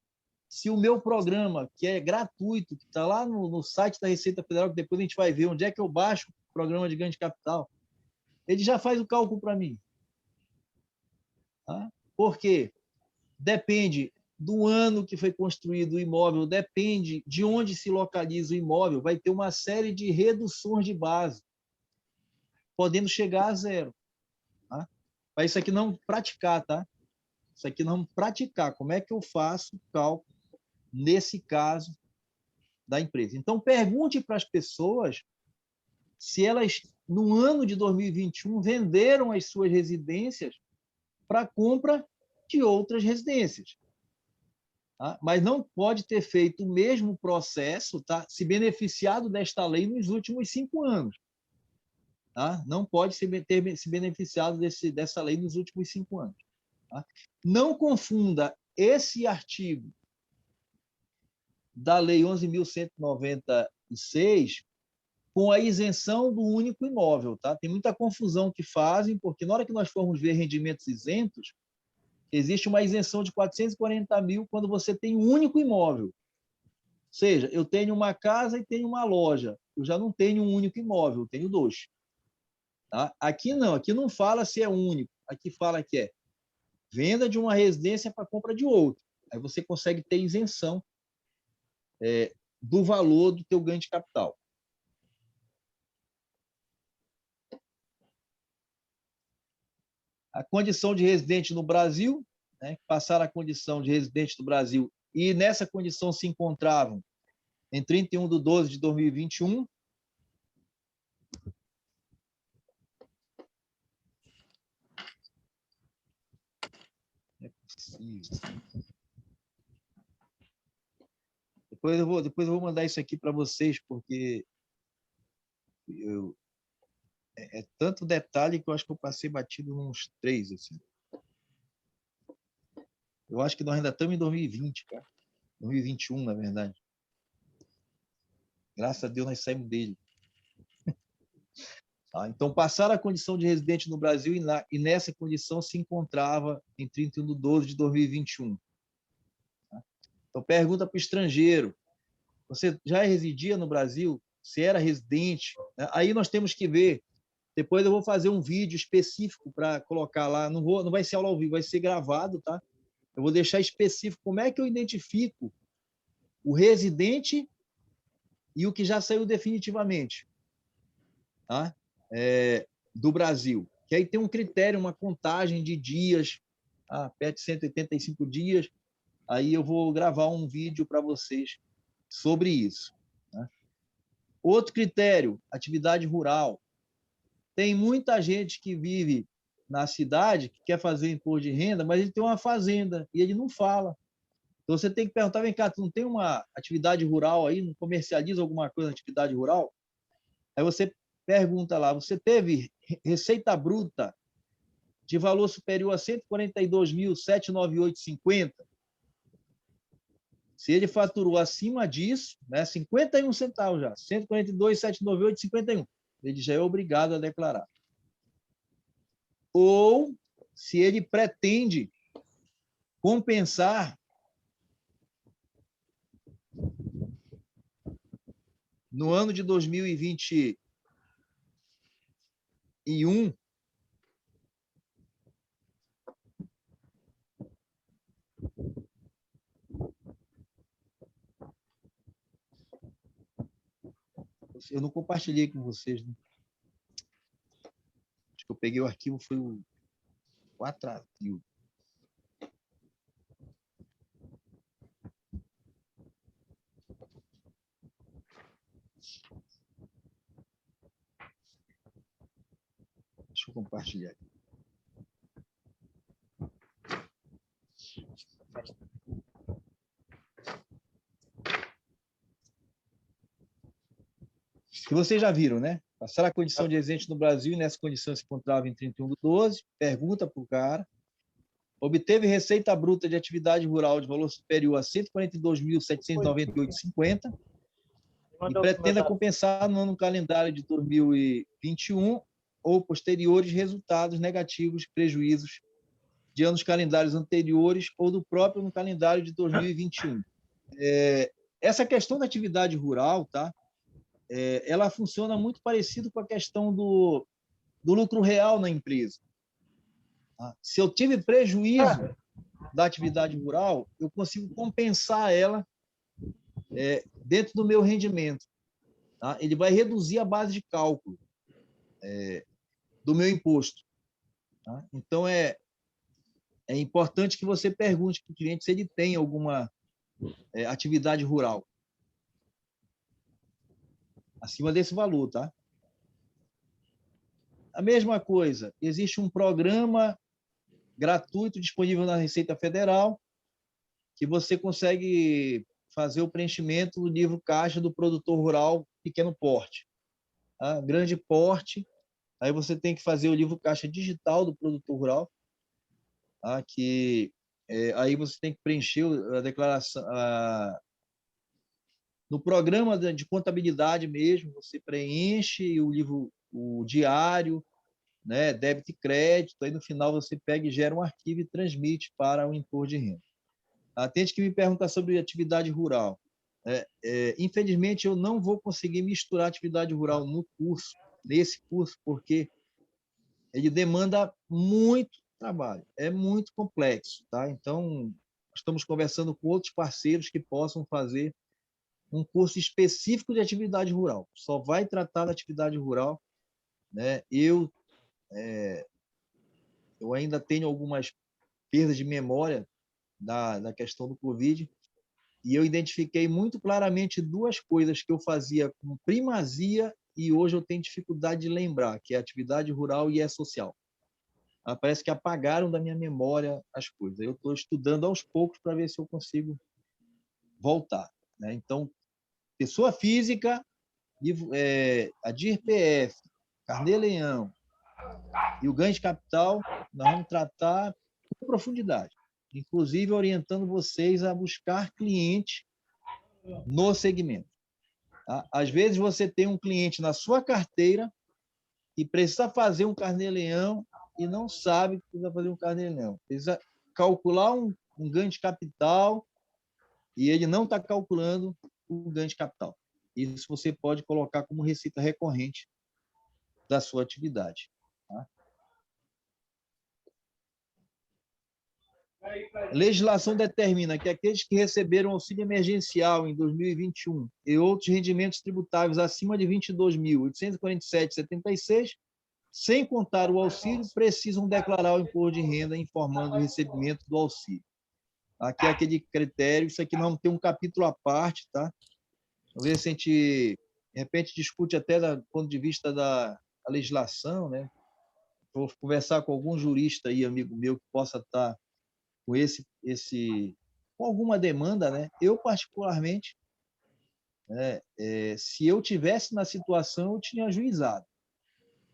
se o meu programa, que é gratuito, que está lá no site da Receita Federal, que depois a gente vai ver onde é que eu baixo o programa de ganho de capital, ele já faz o cálculo para mim. Tá? Por quê? Depende do ano que foi construído o imóvel, depende de onde se localiza o imóvel, vai ter uma série de reduções de base, podendo chegar a zero. Tá? Mas isso aqui não praticar, tá? Isso aqui não praticar. Como é que eu faço o cálculo nesse caso da empresa? Então, pergunte para as pessoas se elas, no ano de 2021, venderam as suas residências para compra de outras residências. Tá? Mas não pode ter feito o mesmo processo, tá? Se beneficiado desta lei nos últimos 5 anos. Tá? Não pode ter se beneficiado dessa lei nos últimos 5 anos. Tá? Não confunda esse artigo da Lei 11.196 com a isenção do único imóvel. Tá? Tem muita confusão que fazem, porque na hora que nós formos ver rendimentos isentos, existe uma isenção de 440 mil quando você tem um único imóvel. Ou seja, eu tenho uma casa e tenho uma loja. Eu já não tenho um único imóvel, eu tenho 2. Tá? Aqui não fala se é único. Aqui fala que é venda de uma residência para compra de outra. Aí você consegue ter isenção do valor do teu ganho de capital. A condição de residente no Brasil, né, passaram a condição de residente do Brasil e nessa condição se encontravam em 31/12/2021. É possível. Depois eu vou mandar isso aqui para vocês, porque é tanto detalhe que eu acho que eu passei batido nos 3, assim. Eu acho que nós ainda estamos em 2020, cara. 2021, na verdade. Graças a Deus nós saímos dele. Tá? Então, passaram a condição de residente no Brasil e nessa condição se encontrava em 31/12 de 2021. Tá? Então, pergunta para o estrangeiro. Você já residia no Brasil? Se era residente? Aí nós temos que ver. Depois eu vou fazer um vídeo específico para colocar lá. Não vai ser aula ao vivo, vai ser gravado, tá? Eu vou deixar específico como é que eu identifico o residente e o que já saiu definitivamente, tá? Do Brasil. Que aí tem um critério, uma contagem de dias, perto de 185 dias. Aí eu vou gravar um vídeo para vocês sobre isso. Tá? Outro critério, atividade rural. Tem muita gente que vive na cidade, que quer fazer imposto de renda, mas ele tem uma fazenda e ele não fala. Então você tem que perguntar, vem cá, tu não tem uma atividade rural aí, não comercializa alguma coisa na atividade rural? Aí você pergunta lá, você teve receita bruta de valor superior a 142.798,50? Se ele faturou acima disso, né, 51 centavos já, 142.798,51, ele já é obrigado a declarar. Ou se ele pretende compensar no ano de 2021, eu não compartilhei com vocês, né? Acho que eu peguei o arquivo, foi o 4 mil. Deixa eu compartilhar aqui. Que vocês já viram, né? Passaram a condição de residente no Brasil e nessa condição se encontrava em 31/12. Pergunta para o cara. Obteve receita bruta de atividade rural de valor superior a 142.798,50 e pretenda compensar no ano calendário de 2021 ou posteriores resultados negativos, prejuízos de anos calendários anteriores ou do próprio no calendário de 2021. Essa questão da atividade rural, tá? Ela funciona muito parecido com a questão do lucro real na empresa. Tá? Se eu tive prejuízo da atividade rural, eu consigo compensar ela dentro do meu rendimento. Tá? Ele vai reduzir a base de cálculo do meu imposto. Tá? Então, é importante que você pergunte para o cliente se ele tem alguma atividade rural acima desse valor, tá? A mesma coisa, existe um programa gratuito disponível na Receita Federal que você consegue fazer o preenchimento do livro caixa do produtor rural pequeno porte. Tá? Grande porte, aí você tem que fazer o livro caixa digital do produtor rural, tá? Que aí você tem que preencher a declaração no programa de contabilidade mesmo, você preenche o livro, o diário, né, débito e crédito, aí no final você pega e gera um arquivo e transmite para o imposto de renda. Atende que me pergunta sobre atividade rural. Infelizmente, eu não vou conseguir misturar atividade rural no curso, nesse curso, porque ele demanda muito trabalho, é muito complexo, tá? Então, estamos conversando com outros parceiros que possam fazer um curso específico de atividade rural. Só vai tratar da atividade rural, né? Eu ainda tenho algumas perdas de memória da questão do Covid e eu identifiquei muito claramente duas coisas que eu fazia com primazia e hoje eu tenho dificuldade de lembrar, que é atividade rural e social. Parece que apagaram da minha memória as coisas. Eu estou estudando aos poucos para ver se eu consigo voltar, né? Então, pessoa física, a DIRPF carnê-leão e o ganho de capital, nós vamos tratar com profundidade, inclusive orientando vocês a buscar cliente no segmento. Tá? Às vezes você tem um cliente na sua carteira que precisa fazer um carnê-leão e não sabe que precisa fazer um carnê-leão. Precisa calcular um ganho de capital e ele não está calculando o ganho de capital. Isso você pode colocar como receita recorrente da sua atividade. Tá? A legislação determina que aqueles que receberam auxílio emergencial em 2021 e outros rendimentos tributáveis acima de R$ 22.847,76, sem contar o auxílio, precisam declarar o imposto de renda informando o recebimento do auxílio. Aqui é aquele critério, isso aqui não tem um capítulo à parte, tá? Talvez a gente, de repente, discute até do ponto de vista da legislação, né? Vou conversar com algum jurista aí, amigo meu, que possa estar com com alguma demanda, né? Eu, particularmente, se eu tivesse na situação, eu tinha ajuizado.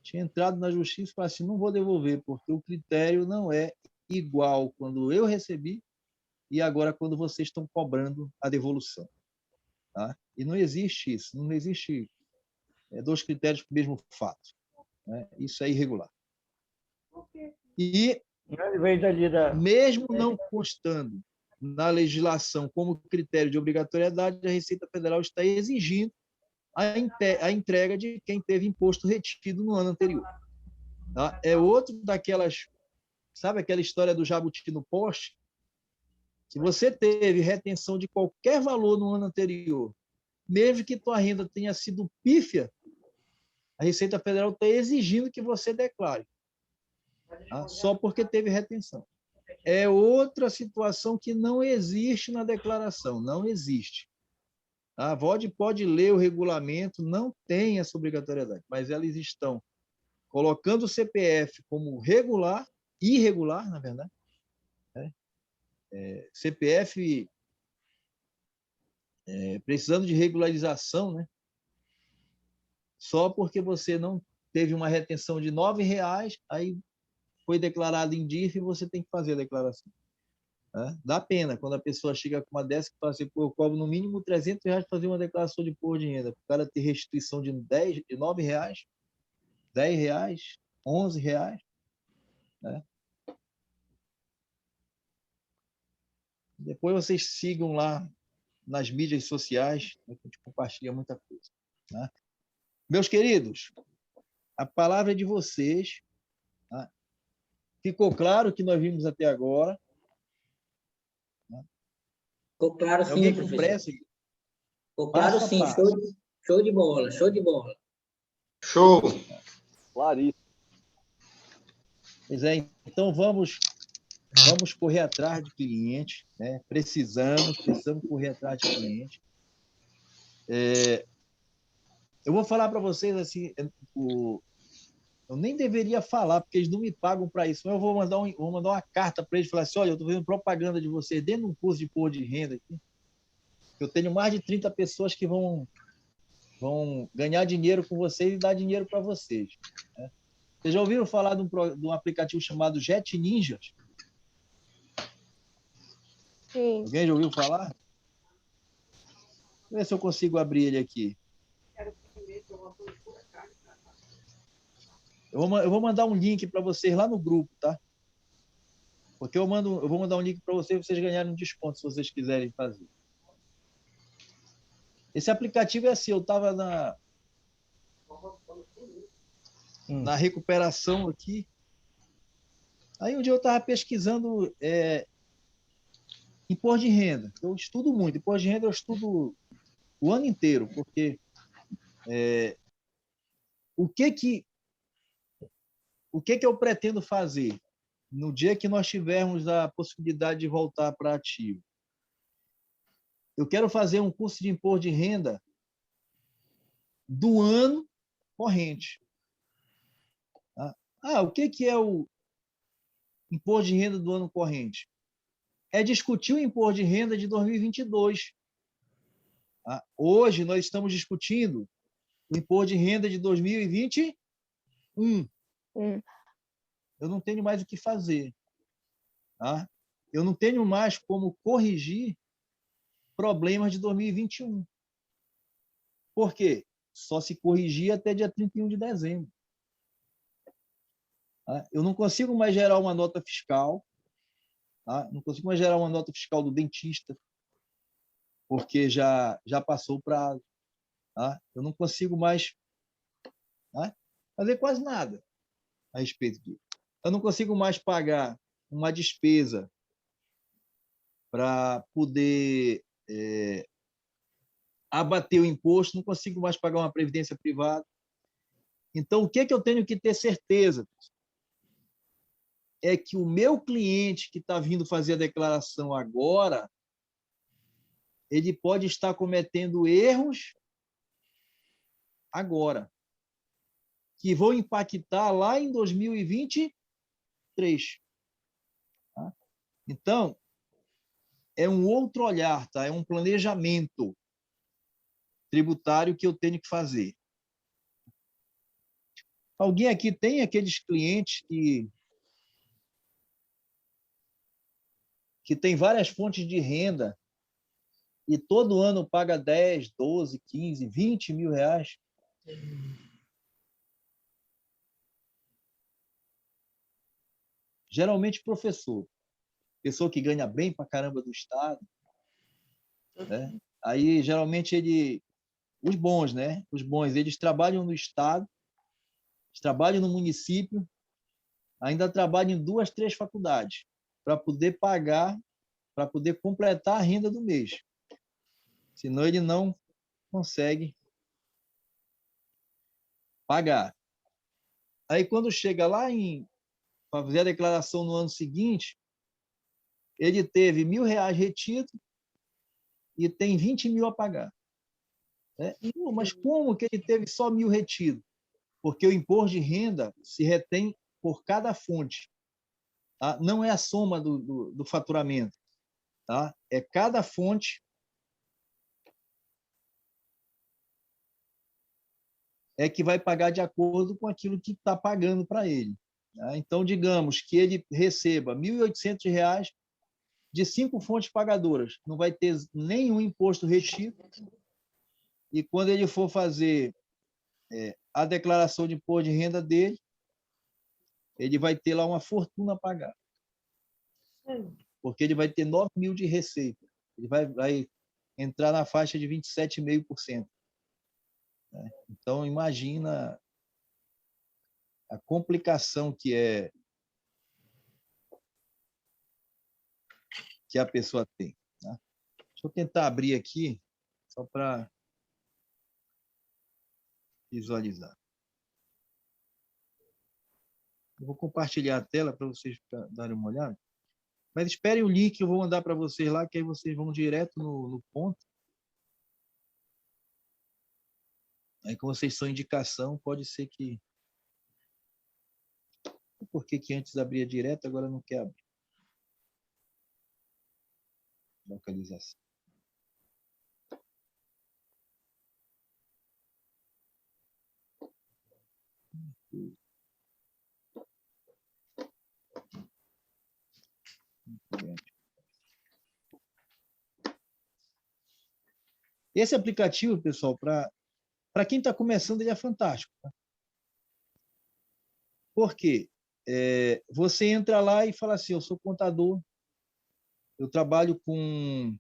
Tinha entrado na justiça e falado assim, não vou devolver, porque o critério não é igual quando eu recebi e agora quando vocês estão cobrando a devolução. Tá? E não existe isso, não existe dois critérios para o mesmo fato. Né? Isso é irregular. E, mesmo não constando na legislação como critério de obrigatoriedade, a Receita Federal está exigindo a entrega de quem teve imposto retido no ano anterior. Tá? É outro daquelas... Sabe aquela história do jabuti no poste? Se você teve retenção de qualquer valor no ano anterior, mesmo que tua renda tenha sido pífia, a Receita Federal está exigindo que você declare. Tá? Só porque teve retenção. É outra situação que não existe na declaração, não existe. A VOD pode ler o regulamento, não tem essa obrigatoriedade, mas elas estão colocando o CPF como regular, irregular, na verdade. Né? CPF precisando de regularização, né? Só porque você não teve uma retenção de R$ 9,00, aí foi declarado em DIF e você tem que fazer a declaração. Dá pena quando a pessoa chega com uma dessa que fala assim, eu cobro no mínimo R$ 300 para fazer uma declaração de imposto de renda. O cara ter restituição de R$ 9,00, R$ 10,00, R$ 11,00. Né? Depois vocês sigam lá nas mídias sociais, né, que a gente compartilha muita coisa. Né? Meus queridos, a palavra é de vocês. Tá? Ficou claro o que nós vimos até agora? Ficou claro, sim, Alguém com professor. pressa? Ficou claro, sim. Show de bola, show de bola. Show! Claríssimo. Pois é, então vamos correr atrás de cliente, né? Precisamos correr atrás de cliente. Eu vou falar para vocês assim, eu nem deveria falar, porque eles não me pagam para isso, mas eu vou mandar uma carta para eles e falar assim, olha, eu estou fazendo propaganda de vocês dentro de um curso de imposto de renda aqui. Eu tenho mais de 30 pessoas que vão ganhar dinheiro com vocês e dar dinheiro para vocês. Né? Vocês já ouviram falar de um aplicativo chamado Jet Ninja? Sim. Alguém já ouviu falar? Vamos ver se eu consigo abrir ele aqui. Eu vou mandar um link para vocês lá no grupo, tá? Porque eu vou mandar um link para vocês ganharem um desconto, se vocês quiserem fazer. Esse aplicativo é assim, eu estava na recuperação aqui. Aí um dia eu estava pesquisando imposto de renda. Eu estudo muito. Imposto de renda eu estudo o ano inteiro, porque o que eu pretendo fazer no dia que nós tivermos a possibilidade de voltar para ativo? Eu quero fazer um curso de imposto de renda do ano corrente. O que é o imposto de renda do ano corrente? É discutir o imposto de renda de 2022. Hoje nós estamos discutindo o imposto de renda de 2021. Um. Eu não tenho mais o que fazer. Tá? Eu não tenho mais como corrigir problemas de 2021. Por quê? Só se corrigir até dia 31 de dezembro. Tá? Eu não consigo mais gerar uma nota fiscal. Tá? Não consigo mais gerar uma nota fiscal do dentista, porque já passou o prazo. Tá? Eu não consigo mais, tá, fazer quase nada a respeito disso. Eu não consigo mais pagar uma despesa para poder abater o imposto, não consigo mais pagar uma previdência privada. Então, o que eu tenho que ter certeza? É que o meu cliente que está vindo fazer a declaração agora, ele pode estar cometendo erros agora, que vão impactar lá em 2023. Tá? Então, é um outro olhar, tá? É um planejamento tributário que eu tenho que fazer. Alguém aqui tem aqueles clientes que tem várias fontes de renda e todo ano paga 10, 12, 15, 20 mil reais? Geralmente professor, pessoa que ganha bem pra caramba do Estado, né? Aí, geralmente, os bons, né? Os bons, eles trabalham no Estado, eles trabalham no município, ainda trabalham em 2, 3 faculdades, para poder pagar, para poder completar a renda do mês. Senão ele não consegue pagar. Aí, quando chega lá para fazer a declaração no ano seguinte, ele teve R$ 1.000 retido e tem 20 mil a pagar. Mas como que ele teve só 1.000 retido? Porque o imposto de renda se retém por cada fonte. Tá? Não é a soma do faturamento. Tá? É cada fonte que vai pagar de acordo com aquilo que está pagando para ele. Tá? Então, digamos que ele receba R$ 1.800 de 5 fontes pagadoras. Não vai ter nenhum imposto retido. E quando ele for fazer a declaração de imposto de renda dele, ele vai ter lá uma fortuna a pagar. Porque ele vai ter 9 mil de receita. Ele vai entrar na faixa de 27,5%. Né? Então, imagina a complicação que a pessoa tem. Tá? Deixa eu tentar abrir aqui, só para visualizar. Eu vou compartilhar a tela para vocês darem uma olhada. Mas esperem o link que eu vou mandar para vocês lá, que aí vocês vão direto no ponto. Aí, como vocês são indicação, pode ser que... Por que antes abria direto, agora não quer abrir? Localização. Esse aplicativo, pessoal, para quem está começando, ele é fantástico. Tá? Por quê? Você entra lá e fala assim, eu sou contador, eu trabalho com...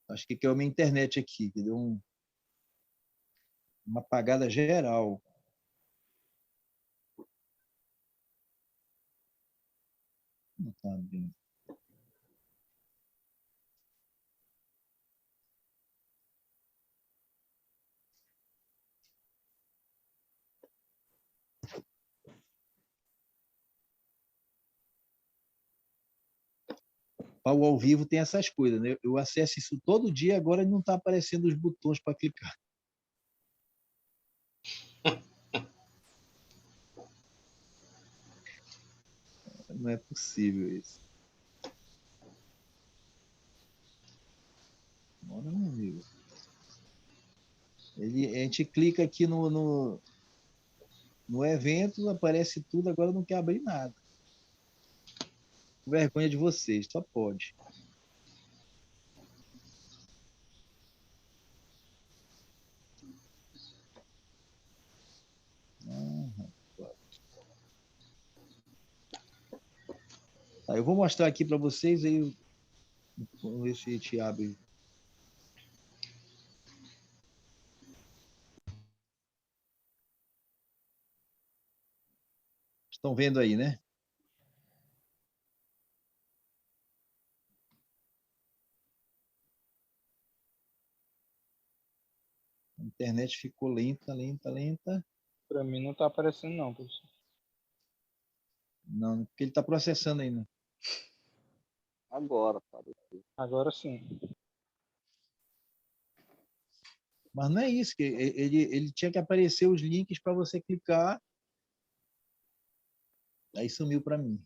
Acho que é a minha internet aqui, que deu uma apagada geral. Não está abrindo. o ao vivo tem essas coisas, né? Eu acesso isso todo dia, agora não está aparecendo os botões para clicar. Não é possível isso. Bora, meu amigo. A gente clica aqui no evento, aparece tudo, agora não quer abrir nada. Vergonha de vocês, só pode. Tá, eu vou mostrar aqui para vocês, aí vamos ver se a gente abre. Estão vendo aí, né? A internet ficou lenta, lenta, lenta. Para mim não está aparecendo, não, professor. Não, porque ele está processando ainda. Agora, tá. Agora sim. Mas não é isso, que ele tinha que aparecer os links para você clicar. Aí sumiu para mim.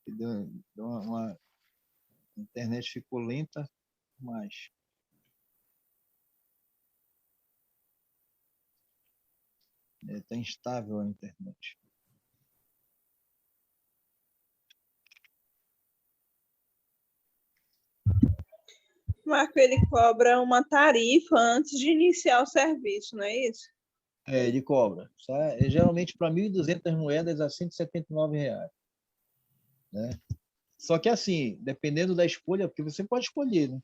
A internet ficou lenta, mas está instável a internet. Marco, ele cobra uma tarifa antes de iniciar o serviço, não é isso? Ele cobra. Geralmente para 1.200 moedas a R$ 179. Né? Só que assim, dependendo da escolha, porque você pode escolher, né?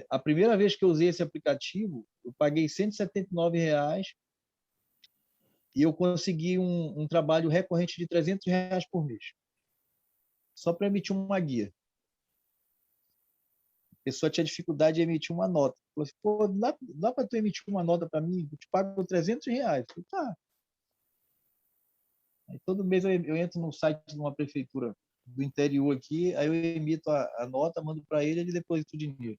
A primeira vez que eu usei esse aplicativo, eu paguei R$ 179 e eu consegui um trabalho recorrente de R$ 300 por mês. Só para emitir uma guia. A pessoa tinha dificuldade de emitir uma nota. Falou assim, pô, dá para tu emitir uma nota para mim? Eu te pago R$ 300. Eu falei, tá. Aí, todo mês eu entro no site de uma prefeitura do interior aqui, aí eu emito a nota, mando para ele e ele deposita o dinheiro.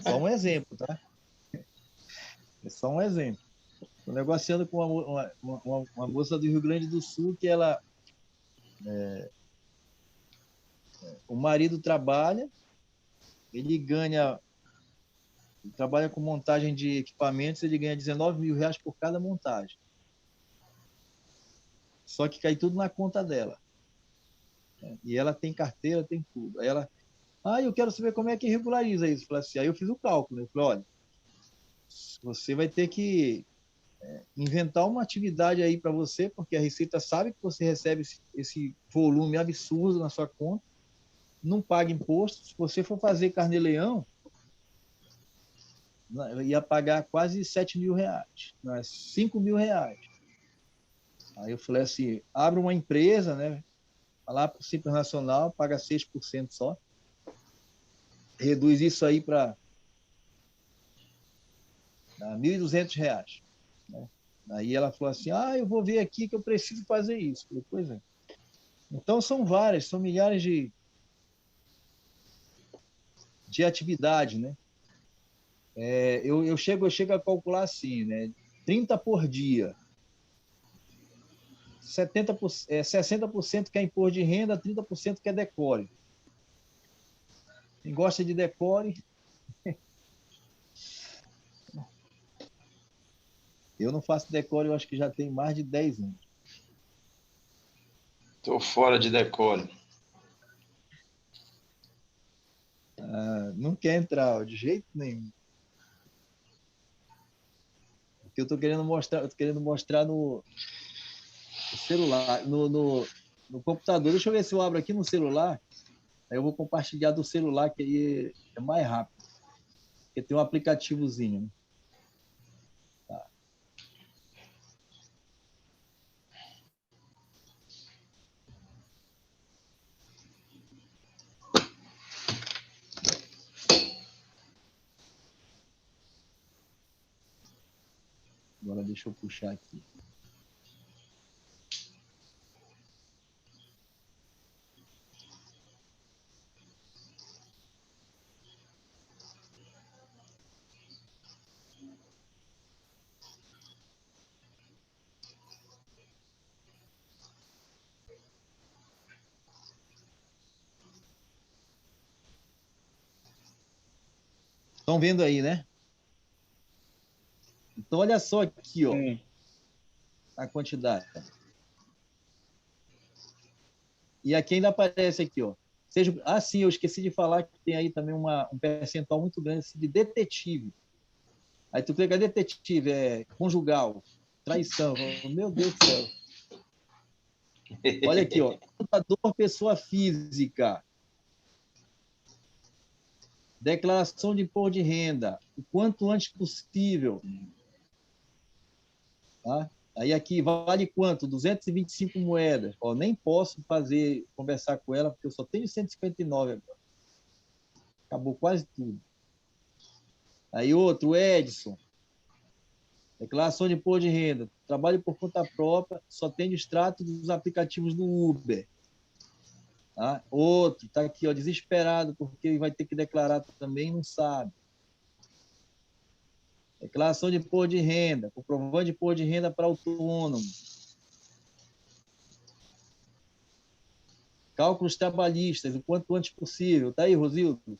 Só um exemplo, tá? É só um exemplo. Estou negociando com uma moça do Rio Grande do Sul que ela... o marido trabalha, ele trabalha com montagem de equipamentos, ele ganha R$ 19.000 por cada montagem. Só que cai tudo na conta dela. E ela tem carteira, tem tudo. Aí ela, eu quero saber como é que regulariza isso. Eu falei assim, aí eu fiz o cálculo. Eu falei, olha, você vai ter que inventar uma atividade aí para você, porque a Receita sabe que você recebe esse volume absurdo na sua conta, não paga imposto. Se você for fazer carnê-leão, ia pagar quase R$ 7.000, R$ 5.000. Aí eu falei assim, abre uma empresa, né? Vai lá para o Simples Nacional, paga 6% só, reduz isso aí para R$ 1.200. Né? Aí ela falou assim, eu vou ver aqui que eu preciso fazer isso. Eu falei, pois é. Então são milhares de atividades, né? Eu chego a calcular assim, né? 30 por dia. 60% que é imposto de renda, 30% que é decore. Quem gosta de decore... Eu não faço decore, eu acho que já tem mais de 10 anos. Estou fora de decore. Não quer entrar de jeito nenhum. Porque eu estou querendo mostrar no celular, no computador. Deixa eu ver se eu abro aqui no celular. Aí eu vou compartilhar do celular, que aí é mais rápido. Porque tem um aplicativozinho. Né? Tá. Agora deixa eu puxar aqui. Estão vendo aí, né? Então, olha só aqui, ó, Sim. a quantidade. E aqui ainda aparece aqui, ó. Sim, eu esqueci de falar que tem aí também um percentual muito grande de detetive. Aí tu clica detetive, conjugal, traição. Meu Deus do céu. Olha aqui, ó. Contador, pessoa física. Declaração de imposto de renda. O quanto antes possível. Tá? Aí aqui, vale quanto? 225 moedas. Ó, nem posso conversar com ela, porque eu só tenho 159 agora. Acabou quase tudo. Aí outro, Edson. Declaração de imposto de renda. Trabalho por conta própria, só tem extrato dos aplicativos do Uber. Tá? Outro, está aqui, ó, desesperado, porque vai ter que declarar também, não sabe. Declaração de imposto de renda, comprovante de imposto de renda para autônomo. Cálculos trabalhistas, o quanto antes possível. Tá aí, Rosildo?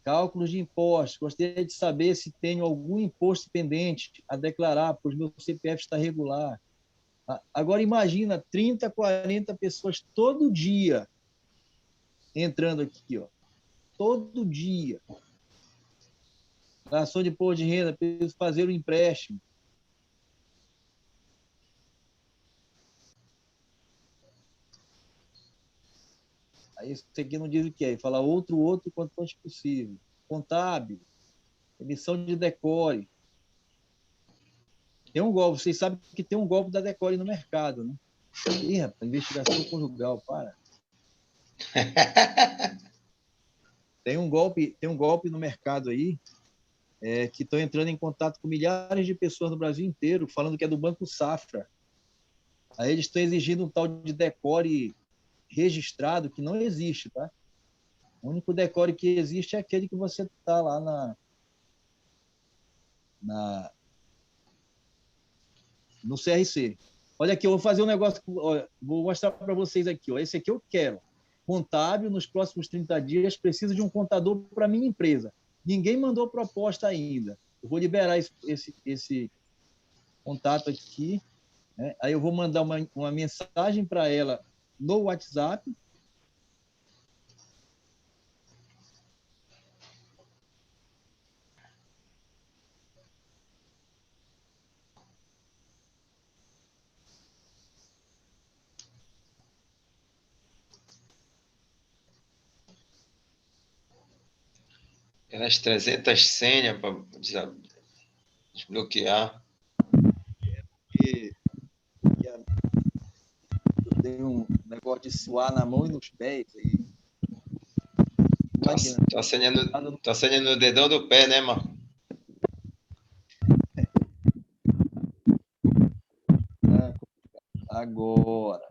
Cálculos de impostos. Gostaria de saber se tenho algum imposto pendente a declarar, pois meu CPF está regular. Agora, imagina 30, 40 pessoas todo dia entrando aqui, ó. Todo dia. Declaração de imposto de renda, preciso fazer o empréstimo. Aí isso aqui não diz o que é. Fala outro, quanto antes possível. Contábil. Emissão de decore. Tem um golpe. Vocês sabem que tem um golpe da decore no mercado, né? Ih, rapaz, investigação conjugal, para. Tem um golpe no mercado aí, que estão entrando em contato com milhares de pessoas no Brasil inteiro, falando que é do Banco Safra. Aí eles estão exigindo um tal de decore registrado que não existe, tá? O único decore que existe é aquele que você está lá no CRC. Olha aqui, eu vou fazer um negócio, vou mostrar para vocês aqui. Ó. Esse aqui eu quero. Contábil, nos próximos 30 dias, preciso de um contador para minha empresa. Ninguém mandou proposta ainda. Eu vou liberar esse contato aqui. Né? Aí eu vou mandar uma mensagem para ela no WhatsApp. Aquelas 300 senhas para desbloquear. Eu tenho um negócio de suar na mão e nos pés. Aí. Tá acendendo o dedão do pé, né, mano? Agora.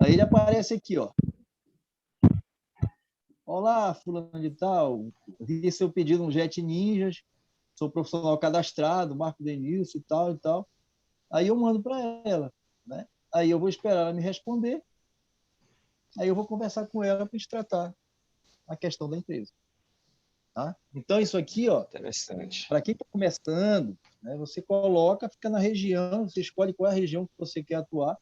Aí ele aparece aqui, ó. Olá, fulano de tal. Vi seu pedido no Jet Ninjas. Sou profissional cadastrado, Marco Denilson e tal e tal. Aí eu mando para ela, né? Aí eu vou esperar ela me responder. Aí eu vou conversar com ela para tratar a questão da empresa. Tá? Então, isso aqui, ó, para quem está começando, né, você coloca, fica na região, você escolhe qual é a região que você quer atuar,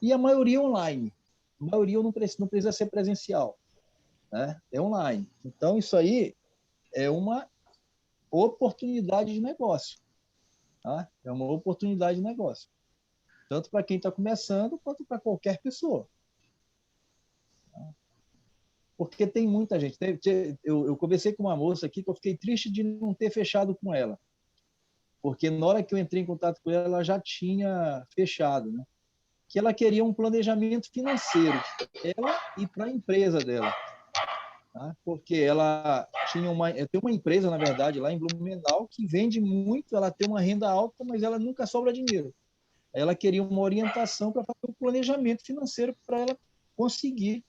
e a maioria online. A maioria não precisa ser presencial. Né? É online. Então, isso aí é uma oportunidade de negócio. Tá? É uma oportunidade de negócio. Tanto para quem está começando, quanto para qualquer pessoa. Tá? Porque tem muita gente. Eu conversei com uma moça aqui que eu fiquei triste de não ter fechado com ela. Porque na hora que eu entrei em contato com ela, ela já tinha fechado. Né? Que ela queria um planejamento financeiro. Ela e para a empresa dela. Tá? Porque ela tem uma empresa, na verdade, lá em Blumenau, que vende muito, ela tem uma renda alta, mas ela nunca sobra dinheiro. Ela queria uma orientação para fazer um planejamento financeiro para ela conseguir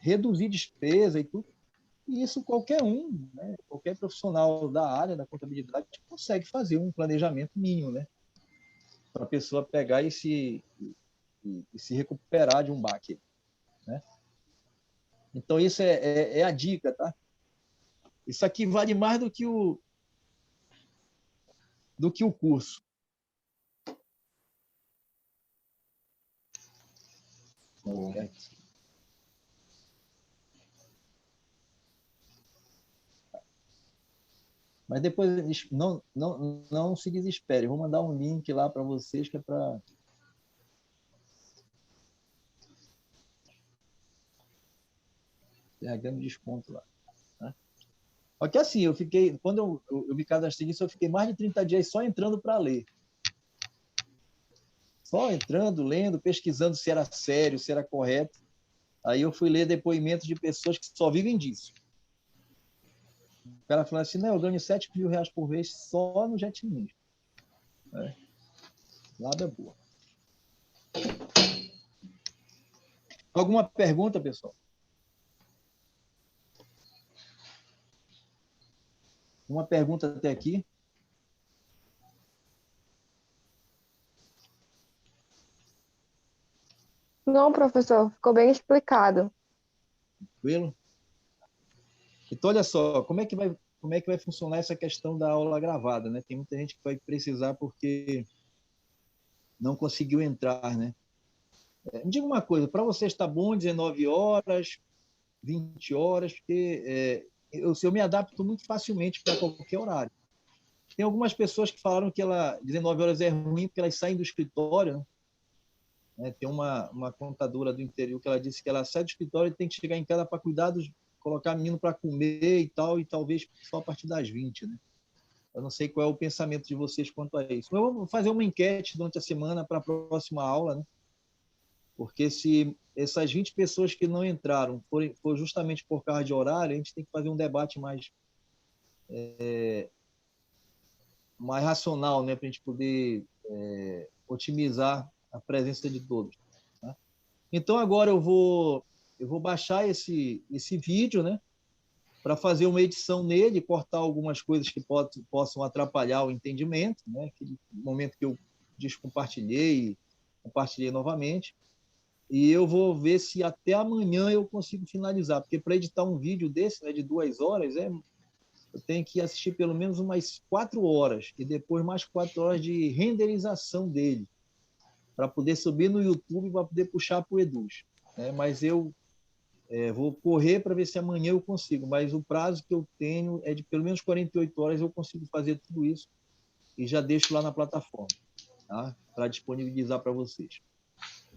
reduzir despesa e tudo. E isso qualquer um, né? Qualquer profissional da área da contabilidade consegue fazer um planejamento mínimo, né? Para a pessoa pegar e se recuperar de um baque. né? Então, isso é a dica, tá? Isso aqui vale mais do que o curso. Mas depois não se desespere. Vou mandar um link lá para vocês que é para ganhando desconto lá. Né? Só que assim, quando eu me cadastrei nisso, eu fiquei mais de 30 dias só entrando para ler. Só entrando, lendo, pesquisando se era sério, se era correto. Aí eu fui ler depoimentos de pessoas que só vivem disso. O cara falou assim, não, eu ganho 7 mil reais por mês só no JetNinja. Nada é boa. Alguma pergunta, pessoal? Uma pergunta até aqui? Não, professor, ficou bem explicado. Tranquilo? Então, olha só, como é que vai funcionar essa questão da aula gravada, né? Tem muita gente que vai precisar porque não conseguiu entrar, né? Me diga uma coisa, para você está bom 19 horas, 20 horas, porque eu me adapto muito facilmente para qualquer horário. Tem algumas pessoas que falaram que 19 horas é ruim porque elas saem do escritório, né? Tem uma contadora do interior que ela disse que ela sai do escritório e tem que chegar em casa para cuidar colocar menino para comer e tal, e talvez só a partir das 20, né? Eu não sei qual é o pensamento de vocês quanto a isso. Eu vou fazer uma enquete durante a semana para a próxima aula, né? Porque se essas 20 pessoas que não entraram for justamente por causa de horário, a gente tem que fazer um debate mais racional, né? Para a gente poder otimizar a presença de todos. Tá? Então, agora eu vou baixar esse vídeo, né? Para fazer uma edição nele, cortar algumas coisas que possam atrapalhar o entendimento, né? Aquele momento que eu descompartilhei, compartilhei novamente. E eu vou ver se até amanhã eu consigo finalizar, porque para editar um vídeo desse, né, de 2 horas, eu tenho que assistir pelo menos umas 4 horas, e depois mais 4 horas de renderização dele, para poder subir no YouTube, para poder puxar para o Eduz. Né? Mas eu vou correr para ver se amanhã eu consigo, mas o prazo que eu tenho é de pelo menos 48 horas, eu consigo fazer tudo isso e já deixo lá na plataforma, tá? Para disponibilizar para vocês.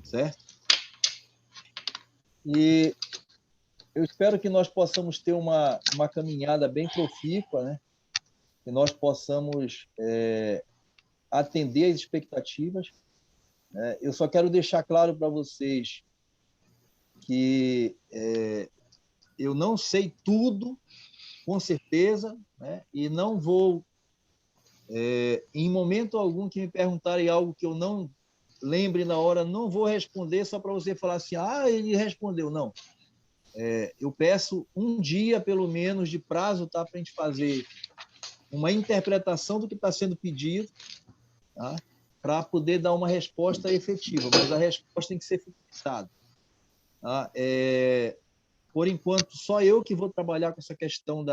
Certo? E eu espero que nós possamos ter uma caminhada bem profícua, né? Que nós possamos atender às expectativas. Né? Eu só quero deixar claro para vocês que eu não sei tudo, com certeza, né? E não vou, em momento algum que me perguntarem algo que eu não lembre na hora, não vou responder só para você falar assim, ele respondeu. Não. Eu peço um dia, pelo menos, de prazo, tá, para a gente fazer uma interpretação do que está sendo pedido, tá, para poder dar uma resposta efetiva, mas a resposta tem que ser fixada. Tá? Por enquanto, só eu que vou trabalhar com essa questão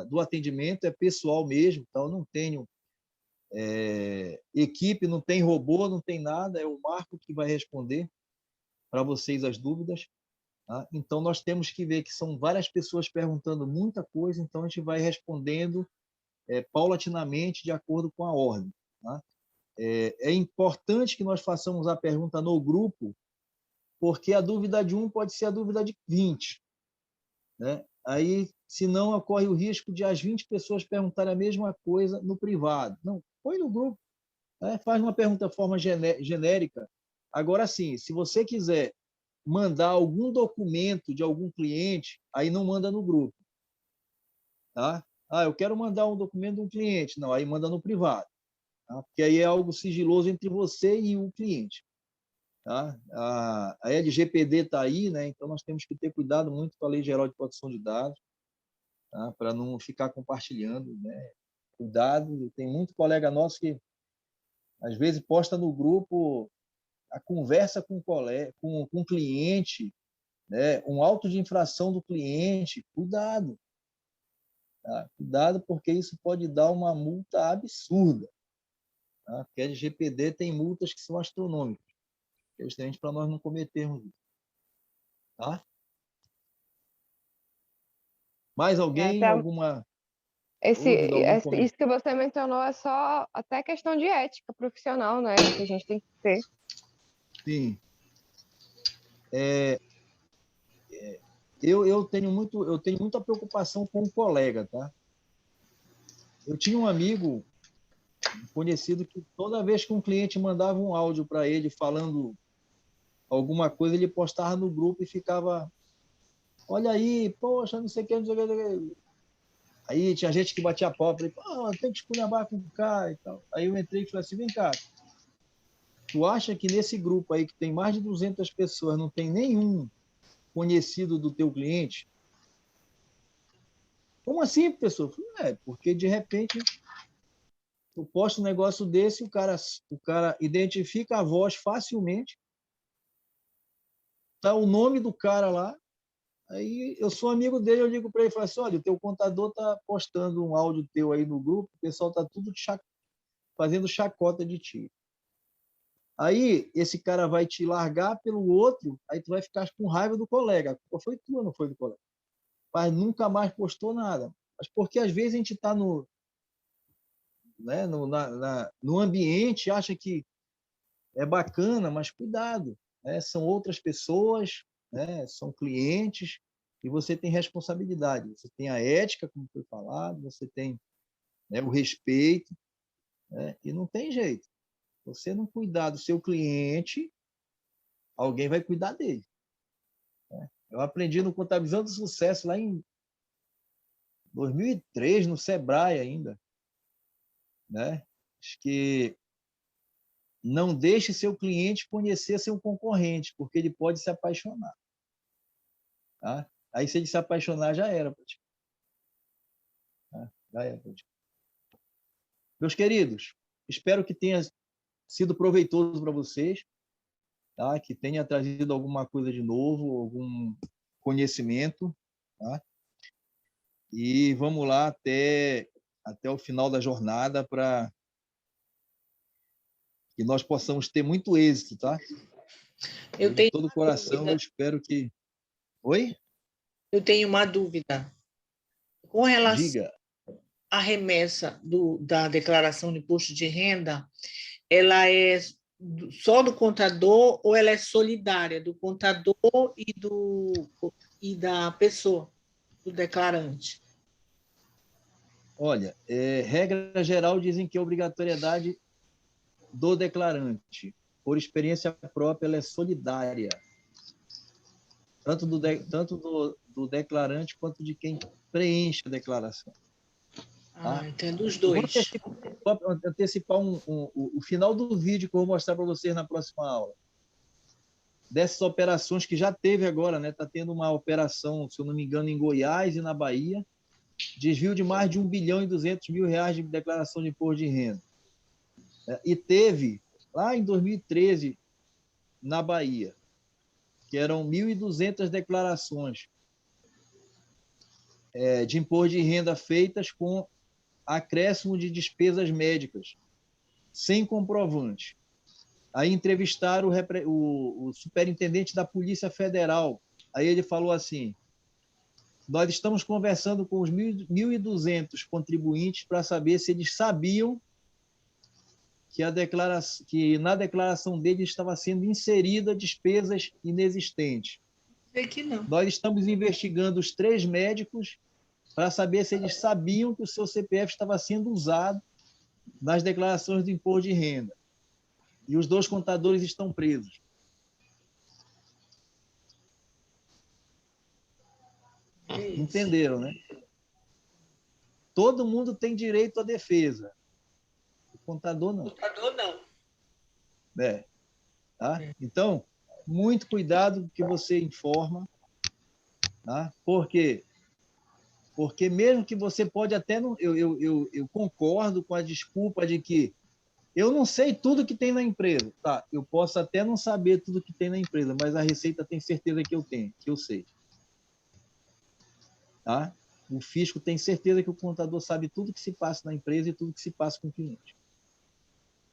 do atendimento, é pessoal mesmo, então não tenho equipe, não tem robô, não tem nada, é o Marco que vai responder para vocês as dúvidas. Tá? Então, nós temos que ver que são várias pessoas perguntando muita coisa, então a gente vai respondendo paulatinamente, de acordo com a ordem. Tá? É importante que nós façamos a pergunta no grupo, porque a dúvida de um pode ser a dúvida de 20. Né? Aí, senão, ocorre o risco de as 20 pessoas perguntarem a mesma coisa no privado. Não, põe no grupo. Né? Faz uma pergunta de forma genérica. Agora, sim, se você quiser mandar algum documento de algum cliente, aí não manda no grupo. Tá? Eu quero mandar um documento de um cliente. Não, aí manda no privado. Tá? Porque aí é algo sigiloso entre você e o cliente. Tá? A LGPD está aí, né? Então nós temos que ter cuidado muito com a Lei Geral de Proteção de Dados, tá? Para não ficar compartilhando. Né? Cuidado, tem muito colega nosso que às vezes posta no grupo a conversa com o cliente, né, um auto de infração do cliente, cuidado. Tá? Cuidado, porque isso pode dar uma multa absurda. Tá? Porque a LGPD tem multas que são astronômicas, justamente para nós não cometermos isso. Tá? Mais alguém? Alguma dúvida, algum comentário? Isso que você mencionou é só até questão de ética profissional, né? Que a gente tem que ter. Sim. Eu tenho muita preocupação com o colega, tá? Eu tinha um amigo conhecido que toda vez que um cliente mandava um áudio para ele falando alguma coisa, ele postava no grupo e ficava: olha aí, poxa, não sei o que, não sei o que. Aí tinha gente que batia a pau, falei: pô, tem que esculhambar com o cara e tal. Aí eu entrei e falei assim: vem cá, tu acha que nesse grupo aí que tem mais de 200 pessoas não tem nenhum conhecido do teu cliente? Como assim, professor? Eu falei: porque de repente tu posta um negócio desse, o cara identifica a voz facilmente, tá o nome do cara lá. Aí eu sou amigo dele, eu ligo para ele e falo assim: olha, o teu contador tá postando um áudio teu aí no grupo, o pessoal tá tudo fazendo chacota de ti. Aí esse cara vai te largar pelo outro, aí tu vai ficar com raiva do colega. A culpa foi tua, não foi do colega. Mas nunca mais postou nada. Mas porque às vezes a gente está no ambiente, acha que é bacana, mas cuidado, né? São outras pessoas, né? São clientes, e você tem responsabilidade. Você tem a ética, como foi falado, você tem, né, o respeito, né? E não tem jeito. Você não cuidar do seu cliente, alguém vai cuidar dele. Né? Eu aprendi no Contabilizando Sucesso lá em 2003, no Sebrae ainda, né? Acho que não deixe seu cliente conhecer seu concorrente, porque ele pode se apaixonar. Tá? Aí, se ele se apaixonar, já era. Tá? Já era. Meus queridos, espero que tenha sido proveitoso para vocês, tá? Que tenha trazido alguma coisa de novo, algum conhecimento. Tá? E vamos lá até o final da jornada para que nós possamos ter muito êxito, tá? Eu tenho de todo o coração, eu espero que... Oi? Eu tenho uma dúvida. Com relação Diga. à remessa da declaração de imposto de renda, ela é só do contador ou ela é solidária do contador e da pessoa, do declarante? Olha, regra geral dizem que a obrigatoriedade do declarante, por experiência própria, ela é solidária, tanto do declarante quanto de quem preenche a declaração. Tá? Então é dos dois. Vou antecipar o final do vídeo que eu vou mostrar para vocês na próxima aula. Dessas operações que já teve agora, né? Está tendo uma operação, se eu não me engano, em Goiás e na Bahia, desvio de mais de R$ 1.200.000 de declaração de imposto de renda. E teve, lá em 2013, na Bahia, que eram 1.200 declarações de imposto de renda feitas com acréscimo de despesas médicas, sem comprovante. Aí entrevistaram o superintendente da Polícia Federal. Aí ele falou assim: nós estamos conversando com os 1.200 contribuintes para saber se eles sabiam que na declaração deles estava sendo inserida despesas inexistentes. Sei que não. Nós estamos investigando os 3 médicos para saber se eles sabiam que o seu CPF estava sendo usado nas declarações do imposto de renda. E os 2 contadores estão presos. Entenderam, né? Todo mundo tem direito à defesa. O contador não. O contador não. Tá? Então, muito cuidado com o que você informa. Tá? Por quê? Porque mesmo que você pode até... Eu concordo com a desculpa de que Eu não sei tudo que tem na empresa, tá? Eu posso até não saber tudo que tem na empresa, mas a Receita tem certeza que eu tenho, que eu sei. Tá? O fisco tem certeza que o contador sabe tudo que se passa na empresa e tudo que se passa com o cliente.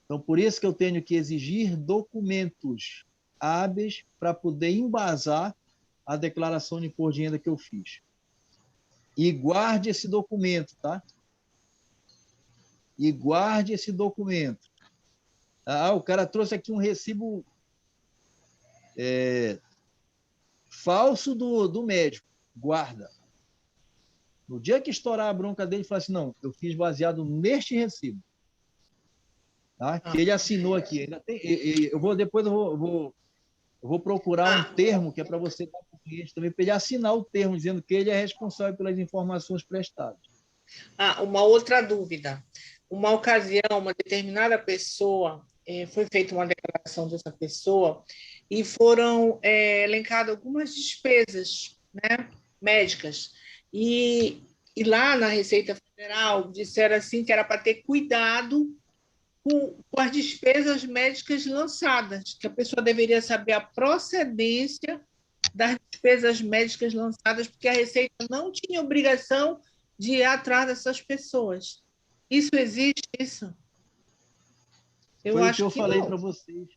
Então, por isso que eu tenho que exigir documentos hábeis para poder embasar a declaração de imposto de renda que eu fiz. E guarde esse documento, tá? E guarde esse documento. Ah, o cara trouxe aqui um recibo falso do médico. Guarda. No dia que estourar a bronca dele, fala assim, não, eu fiz baseado neste recibo. Tá? Que ele assinou aqui. Ainda tem, depois eu vou procurar um termo que é para você dar para o cliente também, para ele assinar o termo, dizendo que ele é responsável pelas informações prestadas. Uma outra dúvida. Uma ocasião, uma determinada pessoa, foi feita uma declaração dessa pessoa e foram elencadas algumas despesas, né, médicas. E lá na Receita Federal disseram assim que era para ter cuidado com as despesas médicas lançadas, que a pessoa deveria saber a procedência das despesas médicas lançadas, porque a Receita não tinha obrigação de ir atrás dessas pessoas. Isso existe, isso? Foi o que eu falei para vocês.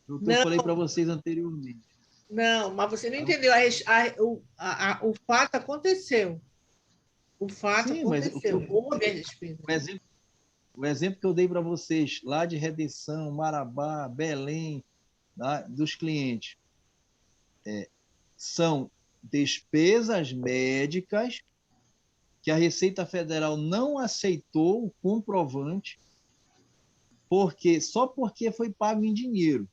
O que eu falei para vocês anteriormente. Não, mas você não entendeu. O fato aconteceu. O fato aconteceu. Houve a despesa. O exemplo que eu dei para vocês, lá de Redenção, Marabá, Belém, tá, dos clientes, são despesas médicas que a Receita Federal não aceitou o comprovante só porque foi pago em dinheiro.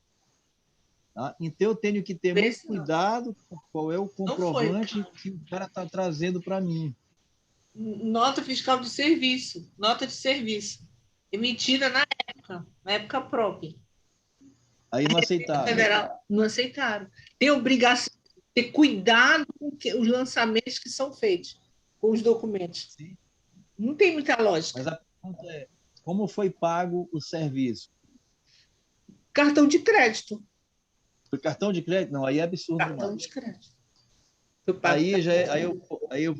Tá? Então, eu tenho que ter muito cuidado com qual é o comprovante que o cara está trazendo para mim. Nota fiscal de serviço, nota de serviço, emitida na época própria. Aí não aceitaram. Federal, não aceitaram. Tem obrigação de ter cuidado com os lançamentos que são feitos, com os documentos. Sim. Não tem muita lógica. Mas a pergunta é, como foi pago o serviço? Cartão de crédito. Foi cartão de crédito? Não, aí é absurdo. Cartão de crédito. Aí eu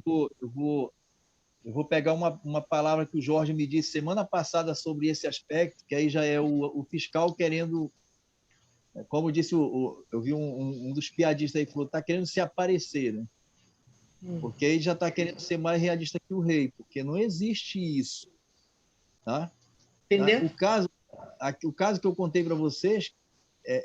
vou pegar uma palavra que o Jorge me disse semana passada sobre esse aspecto, que aí já é o fiscal querendo, como disse, eu vi um dos piadistas aí que falou, está querendo se aparecer, né? Porque aí já está querendo ser mais realista que o rei, porque não existe isso. Tá? Entendeu? O caso que eu contei para vocês,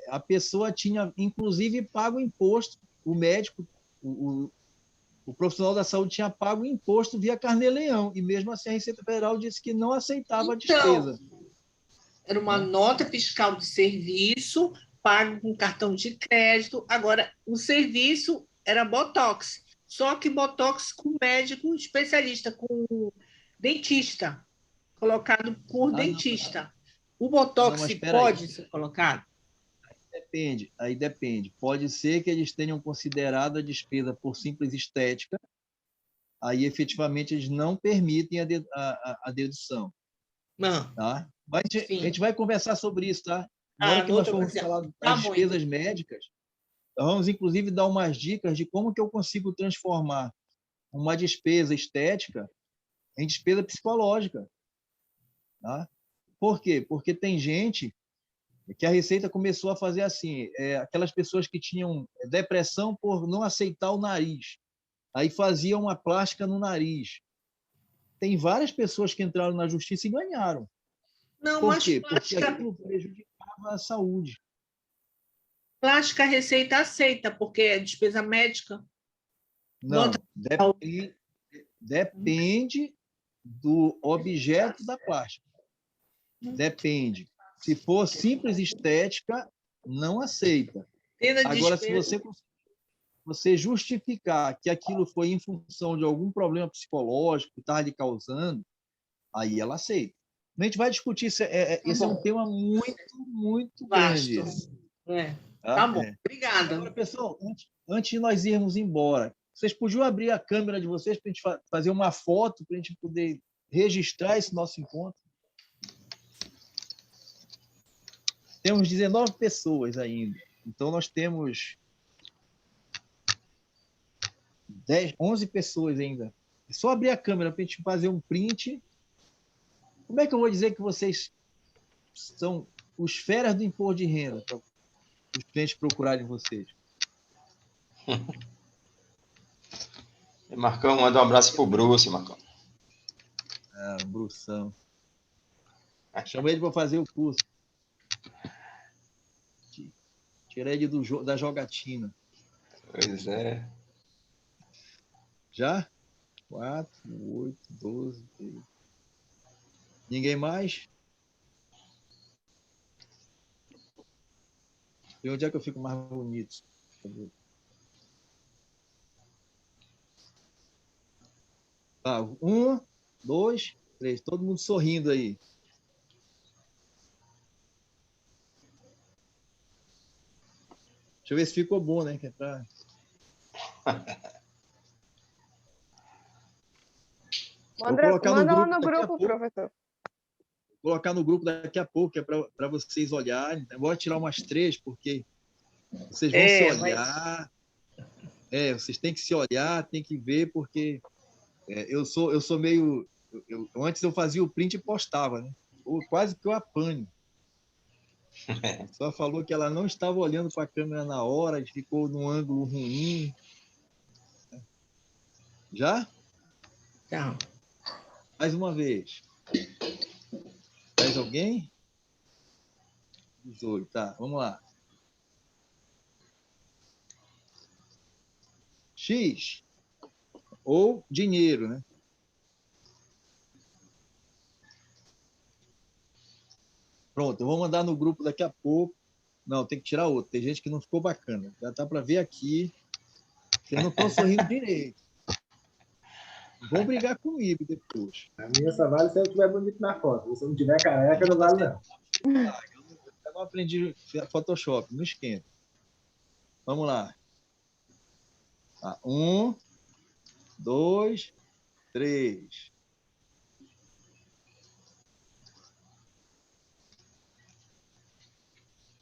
a pessoa tinha, inclusive, pago imposto, o médico, o profissional da saúde tinha pago imposto via Carnê-Leão, e mesmo assim a Receita Federal disse que não aceitava a despesa. Era uma nota fiscal de serviço, pago com cartão de crédito. Agora, o serviço era Botox, só que Botox com médico especialista, com dentista, colocado por dentista. Não. O Botox pode ser colocado? Aí depende. Pode ser que eles tenham considerado a despesa por simples estética, aí efetivamente eles não permitem a dedução. Não. Tá? Mas a gente vai conversar sobre isso, tá? Na hora que nós formos falar das despesas médicas, vamos inclusive dar umas dicas de como que eu consigo transformar uma despesa estética em despesa psicológica. Tá? Por quê? Porque tem gente que a Receita começou a fazer assim, aquelas pessoas que tinham depressão por não aceitar o nariz, aí faziam uma plástica no nariz. Tem várias pessoas que entraram na justiça e ganharam. Não, por mas quê? plástica... Porque aquilo prejudicava a saúde. Plástica a Receita aceita, porque é despesa médica. Não, depende do objeto da plástica. Depende. Se for simples estética, não aceita. Agora, se você justificar que aquilo foi em função de algum problema psicológico que estava lhe causando, aí ela aceita. A gente vai discutir isso. Esse é um tema muito grande. Tá bom, obrigada. Agora, pessoal, antes de nós irmos embora, vocês podiam abrir a câmera de vocês para a gente fazer uma foto, para a gente poder registrar esse nosso encontro? temos 19 pessoas ainda. Então, nós temos 11 pessoas ainda. É só abrir a câmera para a gente fazer um print. Como é que eu vou dizer que vocês são os feras do imposto de renda para os clientes procurarem vocês? Marcão, manda um abraço pro Bruce, Marcão. Ah, Brução. Chama ele para fazer o curso. Tirei ele da jogatina. Pois é. Já? 4, 8, 12, 13. Ninguém mais? E onde é que eu fico mais bonito? Tá, 1, 2, 3. Todo mundo sorrindo aí. Deixa eu ver se ficou bom, né? Que é pra... Manda lá no grupo, professor. Vou colocar no grupo daqui a pouco, é para vocês olharem. Eu vou tirar umas 3, porque vocês vão se olhar. Vocês têm que se olhar, têm que ver, porque eu sou meio... Antes eu fazia o print e postava, né? Quase que eu apanho. Só falou que ela não estava olhando para a câmera na hora, ficou num ângulo ruim. Já? Tá. Mais uma vez. Mais alguém? 18, tá. Vamos lá. X. Ou dinheiro, né? Pronto, eu vou mandar no grupo daqui a pouco. Não, tem que tirar outro. Tem gente que não ficou bacana. Já tá para ver aqui. Vocês não estão sorrindo direito. Vão brigar comigo depois. A minha só vale se eu estiver bonito na foto. Se eu não tiver careca, não vale não. Eu não aprendi Photoshop, não esquenta. Vamos lá. 1, 2, 3.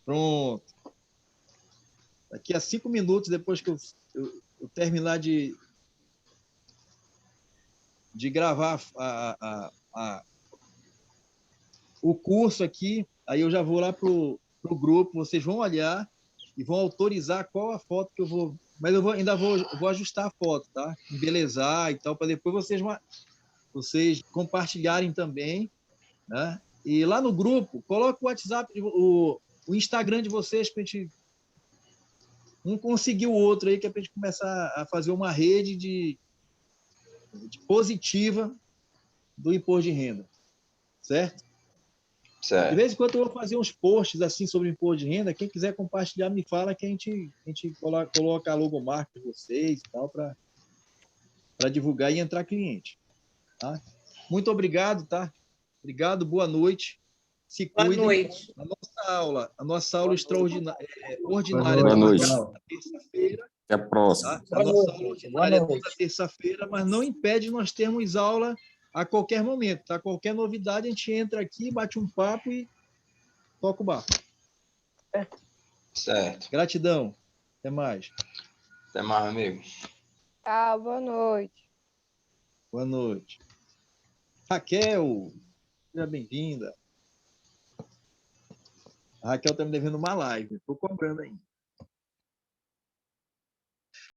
Pronto. Daqui a 5 minutos, depois que eu terminar de gravar o curso aqui, aí eu já vou lá pro grupo, vocês vão olhar e vão autorizar qual a foto que eu vou... Mas eu ainda vou ajustar a foto, tá? Embelezar e tal, para depois vocês compartilharem também, né? E lá no grupo, coloca o WhatsApp, o Instagram de vocês, para a gente um conseguir o outro aí, que é para a gente começar a fazer uma rede de positiva do imposto de renda. Certo? Certo. De vez em quando eu vou fazer uns posts assim sobre imposto de renda. Quem quiser compartilhar, me fala que a gente coloca a logomarca de vocês e tal, para divulgar e entrar cliente. Tá? Muito obrigado, tá? Obrigado, boa noite. Se cuidem. Boa noite. A nossa aula ordinária Boa noite. terça-feira. Até a próxima. Tá? A nossa aula ordinária é toda terça-feira, mas não impede nós termos aula a qualquer momento. Tá? Qualquer novidade, a gente entra aqui, bate um papo e toca o barco. Certo. Gratidão. Até mais. Até mais, amigo. Tchau, boa noite. Boa noite. Raquel, seja bem-vinda. A Raquel está me devendo uma live. Estou cobrando ainda.